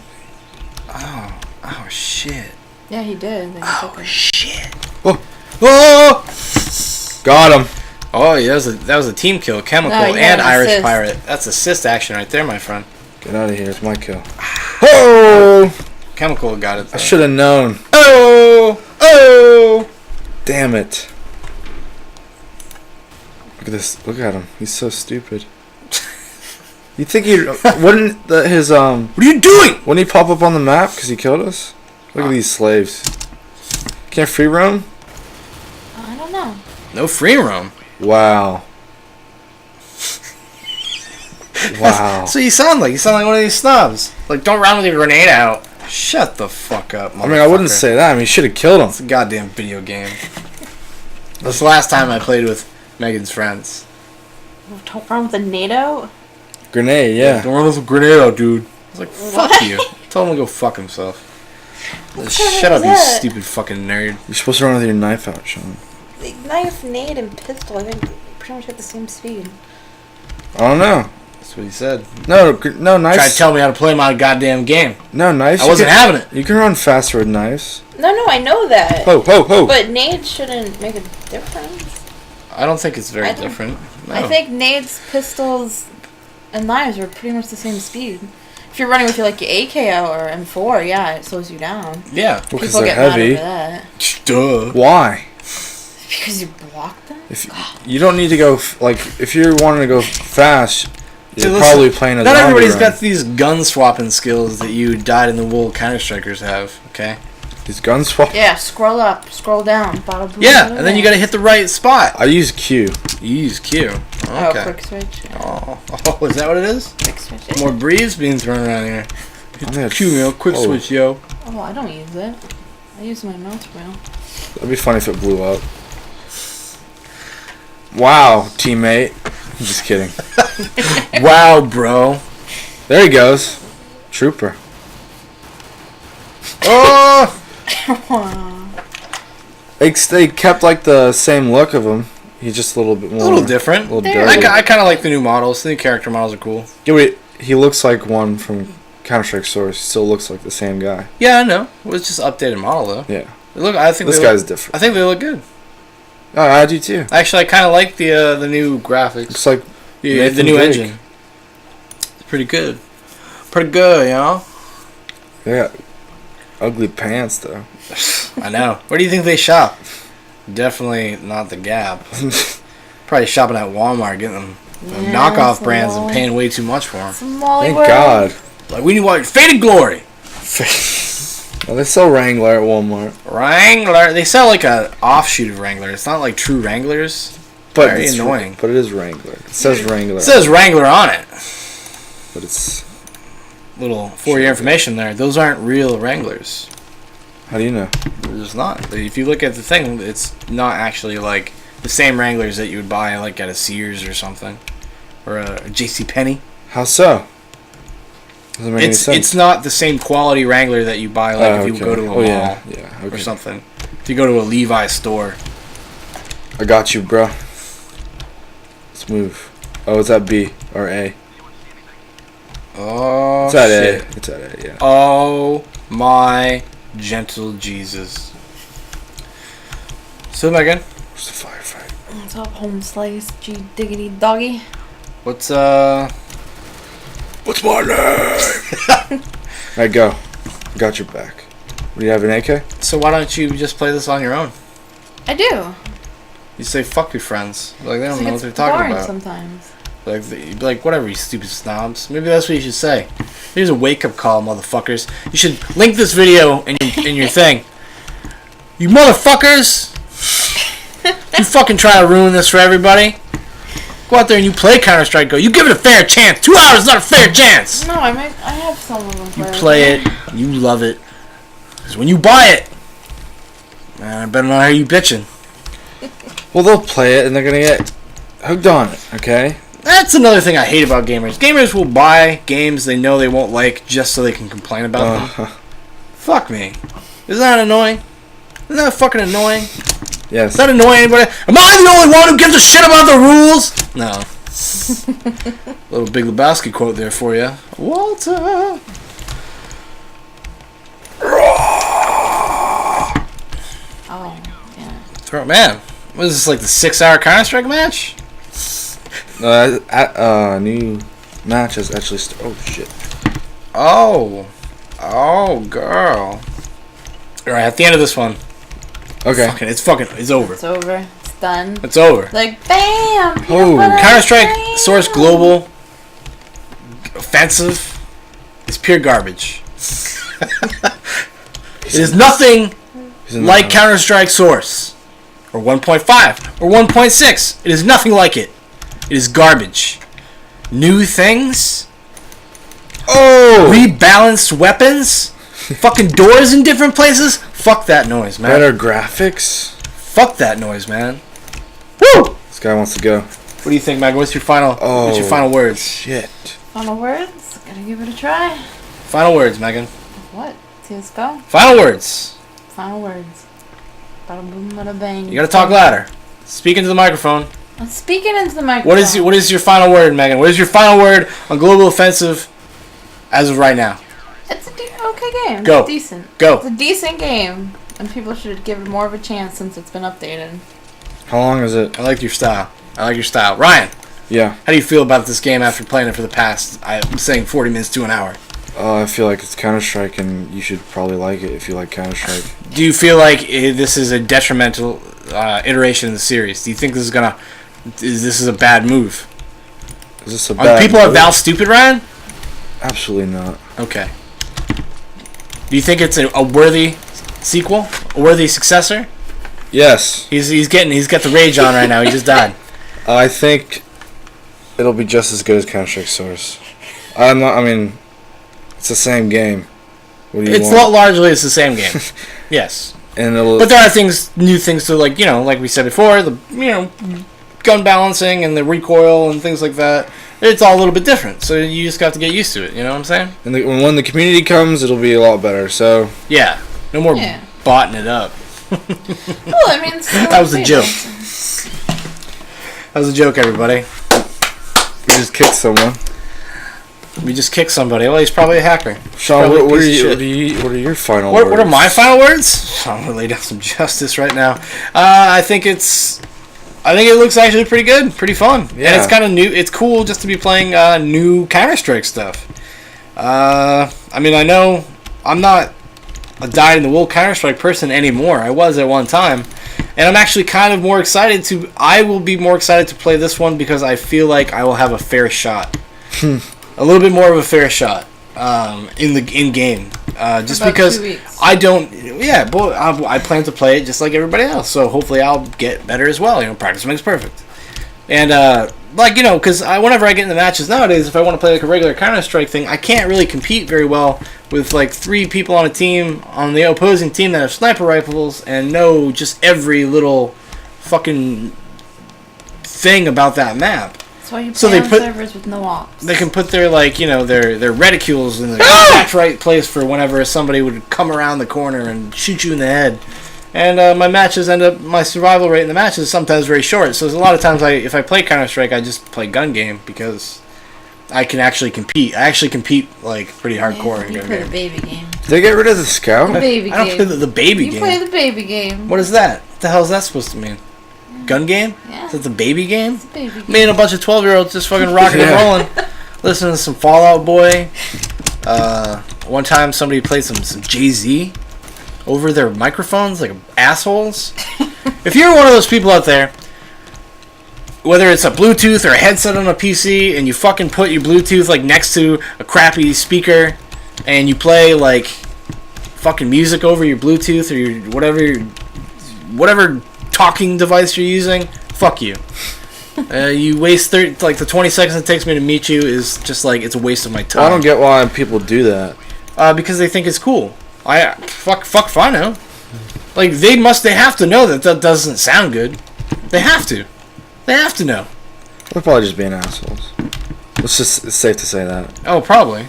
Speaker 1: Oh. Oh, shit.
Speaker 3: Yeah, he did. Then he took it.
Speaker 1: Shit.
Speaker 2: Oh,
Speaker 1: Oh!
Speaker 2: got him.
Speaker 1: Oh, yeah, that was a team kill. Chemical
Speaker 3: No, you got
Speaker 1: and
Speaker 3: an
Speaker 1: Irish
Speaker 3: assist.
Speaker 1: Pirate. That's assist action right there, my friend.
Speaker 2: Get out of here. It's my kill. Oh!
Speaker 1: Chemical got it, though.
Speaker 2: I should have known.
Speaker 1: Oh! Oh!
Speaker 2: Damn it. Look at this. Look at him. He's so stupid. You think he wouldn't his
Speaker 1: What are you doing?
Speaker 2: wouldn't he pop up on the map because he killed us? Look at these slaves. Can't free roam?
Speaker 3: I don't know.
Speaker 1: No free roam.
Speaker 2: Wow. Wow.
Speaker 1: So you sound like one of these snobs. Like, don't run with your grenade out. Shut the fuck up,
Speaker 2: I mean, I wouldn't
Speaker 1: motherfucker.
Speaker 2: say that. I mean, you should have killed him.
Speaker 1: It's a goddamn video game. That's the last time I played with Megan's friends.
Speaker 3: Don't run with a NATO?
Speaker 2: Grenade, yeah.
Speaker 1: Don't run with a grenade out, dude. I was like, fuck you. Tell him to go fuck himself. Shut up, you
Speaker 3: that?
Speaker 1: stupid fucking nerd.
Speaker 2: You're supposed to run with your knife out, Shaun.
Speaker 3: The knife, nade, and pistol, I think, pretty much at the same speed.
Speaker 2: I don't know.
Speaker 1: That's what he said.
Speaker 2: No, knives.
Speaker 1: Tried to tell me how to play my goddamn game.
Speaker 2: No, knives.
Speaker 1: I wasn't having it.
Speaker 2: You can run faster with knives.
Speaker 3: No, I know that.
Speaker 2: Ho, ho, ho.
Speaker 3: But nades shouldn't make a difference.
Speaker 1: I don't think it's very
Speaker 3: I don't-
Speaker 1: different. No.
Speaker 3: I think nades, pistols, and knives are pretty much the same speed. If you're running with your AK out or M4, yeah, it slows you down.
Speaker 1: Yeah.
Speaker 2: Well, 'cause
Speaker 3: People
Speaker 2: they're
Speaker 3: get mad
Speaker 2: heavy.
Speaker 3: over that.
Speaker 1: Duh.
Speaker 2: Why?
Speaker 3: Because you block them?
Speaker 2: If you don't need to go if you're wanting to go fast, you're
Speaker 1: listen,
Speaker 2: probably playing a
Speaker 1: Not
Speaker 2: zombie
Speaker 1: everybody's
Speaker 2: run.
Speaker 1: got these gun swapping skills that you dyed-in-the-wool Counterstrikers have, okay?
Speaker 2: These gun swap.
Speaker 3: Yeah, scroll up, scroll down. Bada boom,
Speaker 1: Yeah,
Speaker 3: bada
Speaker 1: and then you
Speaker 3: bing.
Speaker 1: gotta hit the right spot.
Speaker 2: I use Q.
Speaker 1: You use Q.
Speaker 3: Oh,
Speaker 1: Okay.
Speaker 3: quick switch. Yeah.
Speaker 1: Oh, is that what it is?
Speaker 3: Quick switch. Yeah.
Speaker 1: More breeze being thrown around here.
Speaker 2: I mean,
Speaker 1: Q, yo. Quick
Speaker 2: oh,
Speaker 1: switch, yo.
Speaker 3: Oh, I don't use it. I use my mouse wheel.
Speaker 2: That'd be funny if it blew up. Wow, teammate. I'm just kidding.
Speaker 1: Wow, bro.
Speaker 2: There he goes. Trooper.
Speaker 1: Oh!
Speaker 2: They kept like the same look of him. He's just a little bit more.
Speaker 1: A little different.
Speaker 2: A little
Speaker 3: There.
Speaker 2: dirty.
Speaker 1: I kind of like the new models. The new character models are cool.
Speaker 2: Yeah, wait, he looks like one from Counterstrike Source. He still looks like the same guy.
Speaker 1: Yeah, I know. It was just updated model, though.
Speaker 2: Yeah.
Speaker 1: I think
Speaker 2: This
Speaker 1: they
Speaker 2: guy's
Speaker 1: look,
Speaker 2: different.
Speaker 1: I think they look good.
Speaker 2: Oh, I do too.
Speaker 1: Actually, I kind of like the new graphics.
Speaker 2: Looks like
Speaker 1: Yeah, the new engine. It's pretty good. Pretty good, you know?
Speaker 2: They got ugly pants, though.
Speaker 1: I know. Where do you think they shop? Definitely not the Gap. Probably shopping at Walmart, getting them knockoff brands and paying way too much for them.
Speaker 2: Thank God.
Speaker 1: Like, we need what? Faded Glory!
Speaker 2: Well, they sell Wrangler at Walmart.
Speaker 1: Wrangler? They sell like a offshoot of Wrangler. It's not like true Wranglers.
Speaker 2: But
Speaker 1: very annoying.
Speaker 2: But it is Wrangler. It says Wrangler.
Speaker 1: It says Wrangler on it.
Speaker 2: But it's...
Speaker 1: Little for your information there. Those aren't real Wranglers.
Speaker 2: How do you know?
Speaker 1: They're just not. If you look at the thing, it's not actually like the same Wranglers that you would buy like at a Sears or something. Or a JCPenney.
Speaker 2: How so? Doesn't make any sense.
Speaker 1: It's not the same quality Wrangler that you buy like if you go to a mall
Speaker 2: okay.
Speaker 1: or something. If you go to a Levi's store.
Speaker 2: I got you, bro. Let's move. Oh, it's at B or A.
Speaker 1: Oh,
Speaker 2: it's at
Speaker 1: shit.
Speaker 2: A. It's at A, yeah.
Speaker 1: Oh, my gentle Jesus. So, Megan.
Speaker 2: Where's the firefight?
Speaker 3: What's up, home slice? G diggity doggy.
Speaker 1: What's
Speaker 2: my name? Alright, go. Got your back. Do you have an AK?
Speaker 1: So why don't you just play this on your own?
Speaker 3: I do.
Speaker 1: You say fuck your friends. Like they don't know what they're talking about.
Speaker 3: Sometimes.
Speaker 1: Like you'd be like, whatever, you stupid snobs. Maybe that's what you should say. Here's a wake-up call, motherfuckers. You should link this video in your thing. You motherfuckers! You fucking try to ruin this for everybody. Go out there and you play Counterstrike. Go. You give it a fair chance. 2 hours is not a fair chance.
Speaker 3: No, I have some of them.
Speaker 1: You play it. You love it. Because when you buy it, man, I better not hear you bitching.
Speaker 2: Well, they'll play it and they're gonna get hooked on it. Okay.
Speaker 1: That's another thing I hate about gamers. Gamers will buy games they know they won't like just so they can complain about them. Fuck me. Isn't that annoying? Isn't that fucking annoying?
Speaker 2: Yes.
Speaker 1: Does that annoy anybody? Am I the only one who gives a shit about the rules? No. Little Big Lebowski quote there for you. Walter.
Speaker 3: Oh, yeah.
Speaker 1: Throw, man. What is this, like the 6-hour Counter-Strike match?
Speaker 2: New match has actually oh, shit.
Speaker 1: Oh. Oh, girl. Alright, at the end of this one.
Speaker 2: Okay.
Speaker 1: It's over.
Speaker 3: It's over. It's done.
Speaker 1: It's over.
Speaker 3: Like, bam!
Speaker 2: Oh.
Speaker 1: Counter-Strike Source Global Offensive is pure garbage. It is nothing like Counter-Strike Source. Or 1.5. Or 1.6. It is nothing like it. It is garbage. New things?
Speaker 2: Oh!
Speaker 1: Rebalanced weapons? Fucking doors in different places? Fuck that noise, man.
Speaker 2: Better graphics?
Speaker 1: Fuck that noise, man. Woo!
Speaker 2: This guy wants to go.
Speaker 1: What do you think, Meg? What's your final words?
Speaker 2: Shit.
Speaker 3: Final words? Gotta give it a try.
Speaker 1: Final words, Megan.
Speaker 3: What? CSGO?
Speaker 1: Final words.
Speaker 3: Final words. Bada boom, bada bang.
Speaker 1: You gotta talk louder. Speak into the microphone.
Speaker 3: I'm speaking into the microphone.
Speaker 1: What is your final word, Megan? What is your final word on Global Offensive as of right now?
Speaker 3: It's a okay game.
Speaker 1: Go.
Speaker 3: It's decent.
Speaker 1: Go.
Speaker 3: It's a decent game, and people should give it more of a chance since it's been updated.
Speaker 2: How long is it?
Speaker 1: I like your style. Ryan.
Speaker 2: Yeah.
Speaker 1: How do you feel about this game after playing it for the past, I'm saying 40 minutes to an hour?
Speaker 2: I feel like it's Counter-Strike, and you should probably like it if you like Counter-Strike.
Speaker 1: Do you feel like this is a detrimental iteration of the series? Do you think this is a bad move?
Speaker 2: Is this a bad
Speaker 1: people
Speaker 2: move?
Speaker 1: at Val stupid, Ryan?
Speaker 2: Absolutely not.
Speaker 1: Okay. Do you think it's a worthy sequel? A worthy successor?
Speaker 2: Yes.
Speaker 1: He's got the rage on right now. He just died.
Speaker 2: I think it'll be just as good as Counter-Strike Source. It's the same game. What do you want?
Speaker 1: Largely it's the same game. Yes. But there are new things to like we said before, the gun balancing and the recoil and things like that. It's all a little bit different, so you just got to get used to it. You know what I'm saying?
Speaker 2: And when the community comes, it'll be a lot better. So
Speaker 1: yeah, no more botting it up.
Speaker 3: Well, I mean,
Speaker 1: that was a joke. That was a joke, everybody.
Speaker 2: We just kicked someone.
Speaker 1: We just kicked somebody. Well, he's probably a hacker.
Speaker 2: Shaun, what are your final words?
Speaker 1: What are my final words? I'm going to lay down some justice right now. I think it's I think it looks actually pretty good, pretty fun.
Speaker 2: Yeah.
Speaker 1: And it's kind of new. It's cool just to be playing new Counter-Strike stuff. I mean, I know I'm not a dyed-in-the-wool Counter-Strike person anymore. I was at one time. And I'm actually kind of more excited to... I will be more excited to play this one because I feel like I will have a fair shot. A little bit more of a fair shot in-game. Just
Speaker 3: about
Speaker 1: because
Speaker 3: 2 weeks.
Speaker 1: I don't... Yeah, but I plan to play it just like everybody else. So hopefully I'll get better as well. You know, practice makes perfect. And, like, you know, because whenever I get into matches nowadays, if I want to play like a regular Counter-Strike thing, I can't really compete very well with like 3 people on a team on the opposing team that have sniper rifles and know just every little fucking thing about that map.
Speaker 3: That's why you play on servers with no ops.
Speaker 1: They can put their, like, you know, their reticules in the exact right place for whenever somebody would come around the corner and shoot you in the head. And my matches my survival rate in the matches is sometimes very short. So there's a lot of times if I play Counter-Strike, I just play gun game because I can actually compete. I actually compete, like, pretty hardcore in
Speaker 3: you
Speaker 1: gun
Speaker 3: play
Speaker 1: game.
Speaker 3: the baby game.
Speaker 2: Did they get rid of the scout?
Speaker 3: The baby
Speaker 1: I don't
Speaker 3: game.
Speaker 1: play the baby game.
Speaker 3: You play the baby game.
Speaker 1: What is that? What the hell is that supposed to mean? Gun game?
Speaker 3: Yeah.
Speaker 1: Is that the baby game?
Speaker 3: It's a baby game.
Speaker 1: Me and a bunch of 12-year-olds just fucking rocking and rolling. Listening to some Fallout Boy. One time somebody played some Jay-Z over their microphones like assholes. If you're one of those people out there, whether it's a Bluetooth or a headset on a PC, and you fucking put your Bluetooth like next to a crappy speaker, and you play like fucking music over your Bluetooth or your whatever talking device you're using, fuck you. You waste the 20 seconds it takes me to meet you is just like it's a waste of my time.
Speaker 2: I don't get why people do that.
Speaker 1: Because they think it's cool. Fuck if I know. Like they have to know that doesn't sound good. They have to. They have to know.
Speaker 2: They're probably just being assholes. It's safe to say that.
Speaker 1: Oh, probably.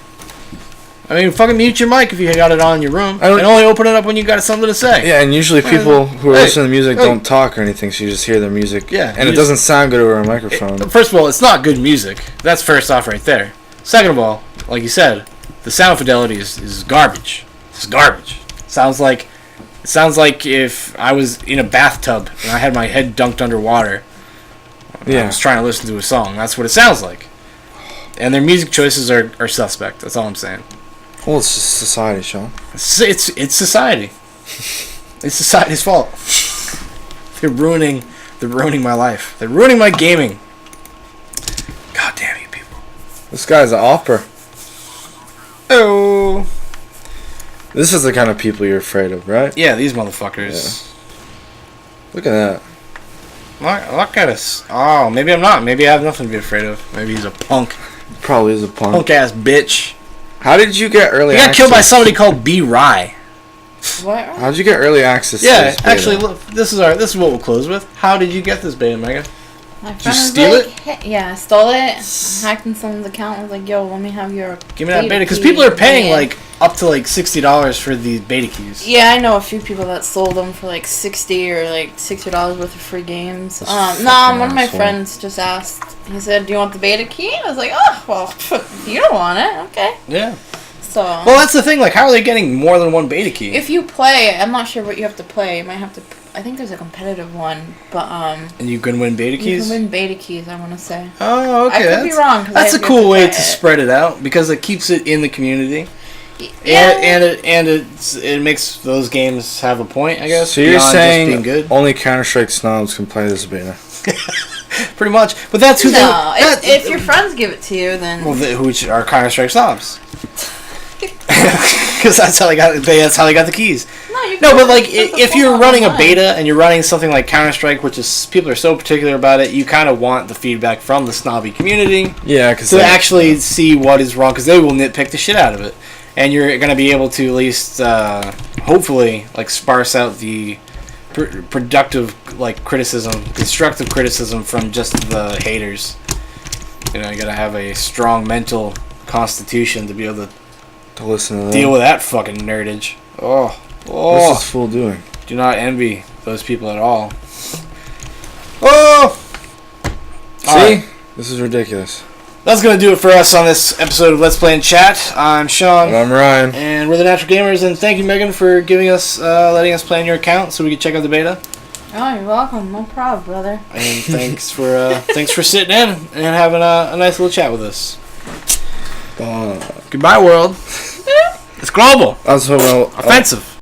Speaker 1: I mean, fucking mute your mic if you got it on in your room, and only open it up when you got something to say.
Speaker 2: Yeah, and usually people who are listening to music don't talk or anything, so you just hear their music.
Speaker 1: Yeah,
Speaker 2: and it doesn't sound good over a microphone.
Speaker 1: First of all, it's not good music. That's first off right there. Second of all, like you said, the sound fidelity is garbage. It's garbage. It sounds like if I was in a bathtub and I had my head dunked underwater. I was trying to listen to a song. That's what it sounds like. And their music choices are suspect. That's all I'm saying.
Speaker 2: Well, it's just society, Shaun.
Speaker 1: It's society. It's society's fault. They're ruining my life. They're ruining my gaming. God damn you people.
Speaker 2: This guy's an opera.
Speaker 1: Oh.
Speaker 2: This is the kind of people you're afraid of, right?
Speaker 1: Yeah, these motherfuckers.
Speaker 2: Yeah. Look at that.
Speaker 1: Look at us. Oh, maybe I'm not. Maybe I have nothing to be afraid of. Maybe he's a punk.
Speaker 2: Probably is a punk.
Speaker 1: Punk ass bitch.
Speaker 2: How did you get early access?
Speaker 1: He got killed by somebody called B. Rye.
Speaker 3: What?
Speaker 2: How did you get early access to
Speaker 1: Yeah,
Speaker 2: this beta?
Speaker 1: actually, look, this is what we'll close with. How did you get this beta, Megan?
Speaker 3: Did
Speaker 1: you steal it?
Speaker 3: Yeah, I stole it. I hacked in someone's account. I was like, yo, let me have your
Speaker 1: Give me that beta. Because people are paying like up to like $60 for these beta keys.
Speaker 3: Yeah, I know a few people that sold them for like $60 or like $60 worth of free games. One of my friends just asked. He said, do you want the beta key? I was like, oh, well, if you don't want it, okay.
Speaker 1: Yeah.
Speaker 3: So.
Speaker 1: Well, that's the thing. Like, how are they getting more than one beta key?
Speaker 3: If you play, I'm not sure what you have to play. You might have to. I think there's a competitive one, but
Speaker 1: And you can win beta keys.
Speaker 3: You can win beta keys. I want to say.
Speaker 1: Oh, okay.
Speaker 3: I could be wrong.
Speaker 1: That's a cool way to spread it out because it keeps it in the community. Yeah. And it makes those games have a point, I guess.
Speaker 2: So you're saying good. Only Counterstrike snobs can play this beta?
Speaker 1: Pretty much, but that's who.
Speaker 3: No, if your friends give it to you, then.
Speaker 1: Well, which are Counterstrike snobs. Because that's how they got the keys. No, but like if you're running a beta and you're running something like Counter-Strike, which is people are so particular about it, you kind of want the feedback from the snobby community.
Speaker 2: Yeah,
Speaker 1: to actually see what is wrong, because they will nitpick the shit out of it, and you're going to be able to at least hopefully like sparse out the productive like constructive criticism from just the haters. You know, you got to have a strong mental constitution to be able to
Speaker 2: listen to that.
Speaker 1: Deal with that fucking nerdage. Oh.
Speaker 2: What's this fool doing?
Speaker 1: Do not envy those people at all. Oh!
Speaker 2: See? Right. This is ridiculous.
Speaker 1: That's going to do it for us on this episode of Let's Play in Chat. I'm Shaun.
Speaker 2: And I'm Ryan.
Speaker 1: And we're the Natural Gamers, and thank you, Megan, for giving us, letting us play on your account so we can check out the beta.
Speaker 3: Oh, you're welcome. No problem, brother.
Speaker 1: And thanks for sitting in and having a nice little chat with us. Goodbye, world. It's global.
Speaker 2: Also,
Speaker 1: offensive.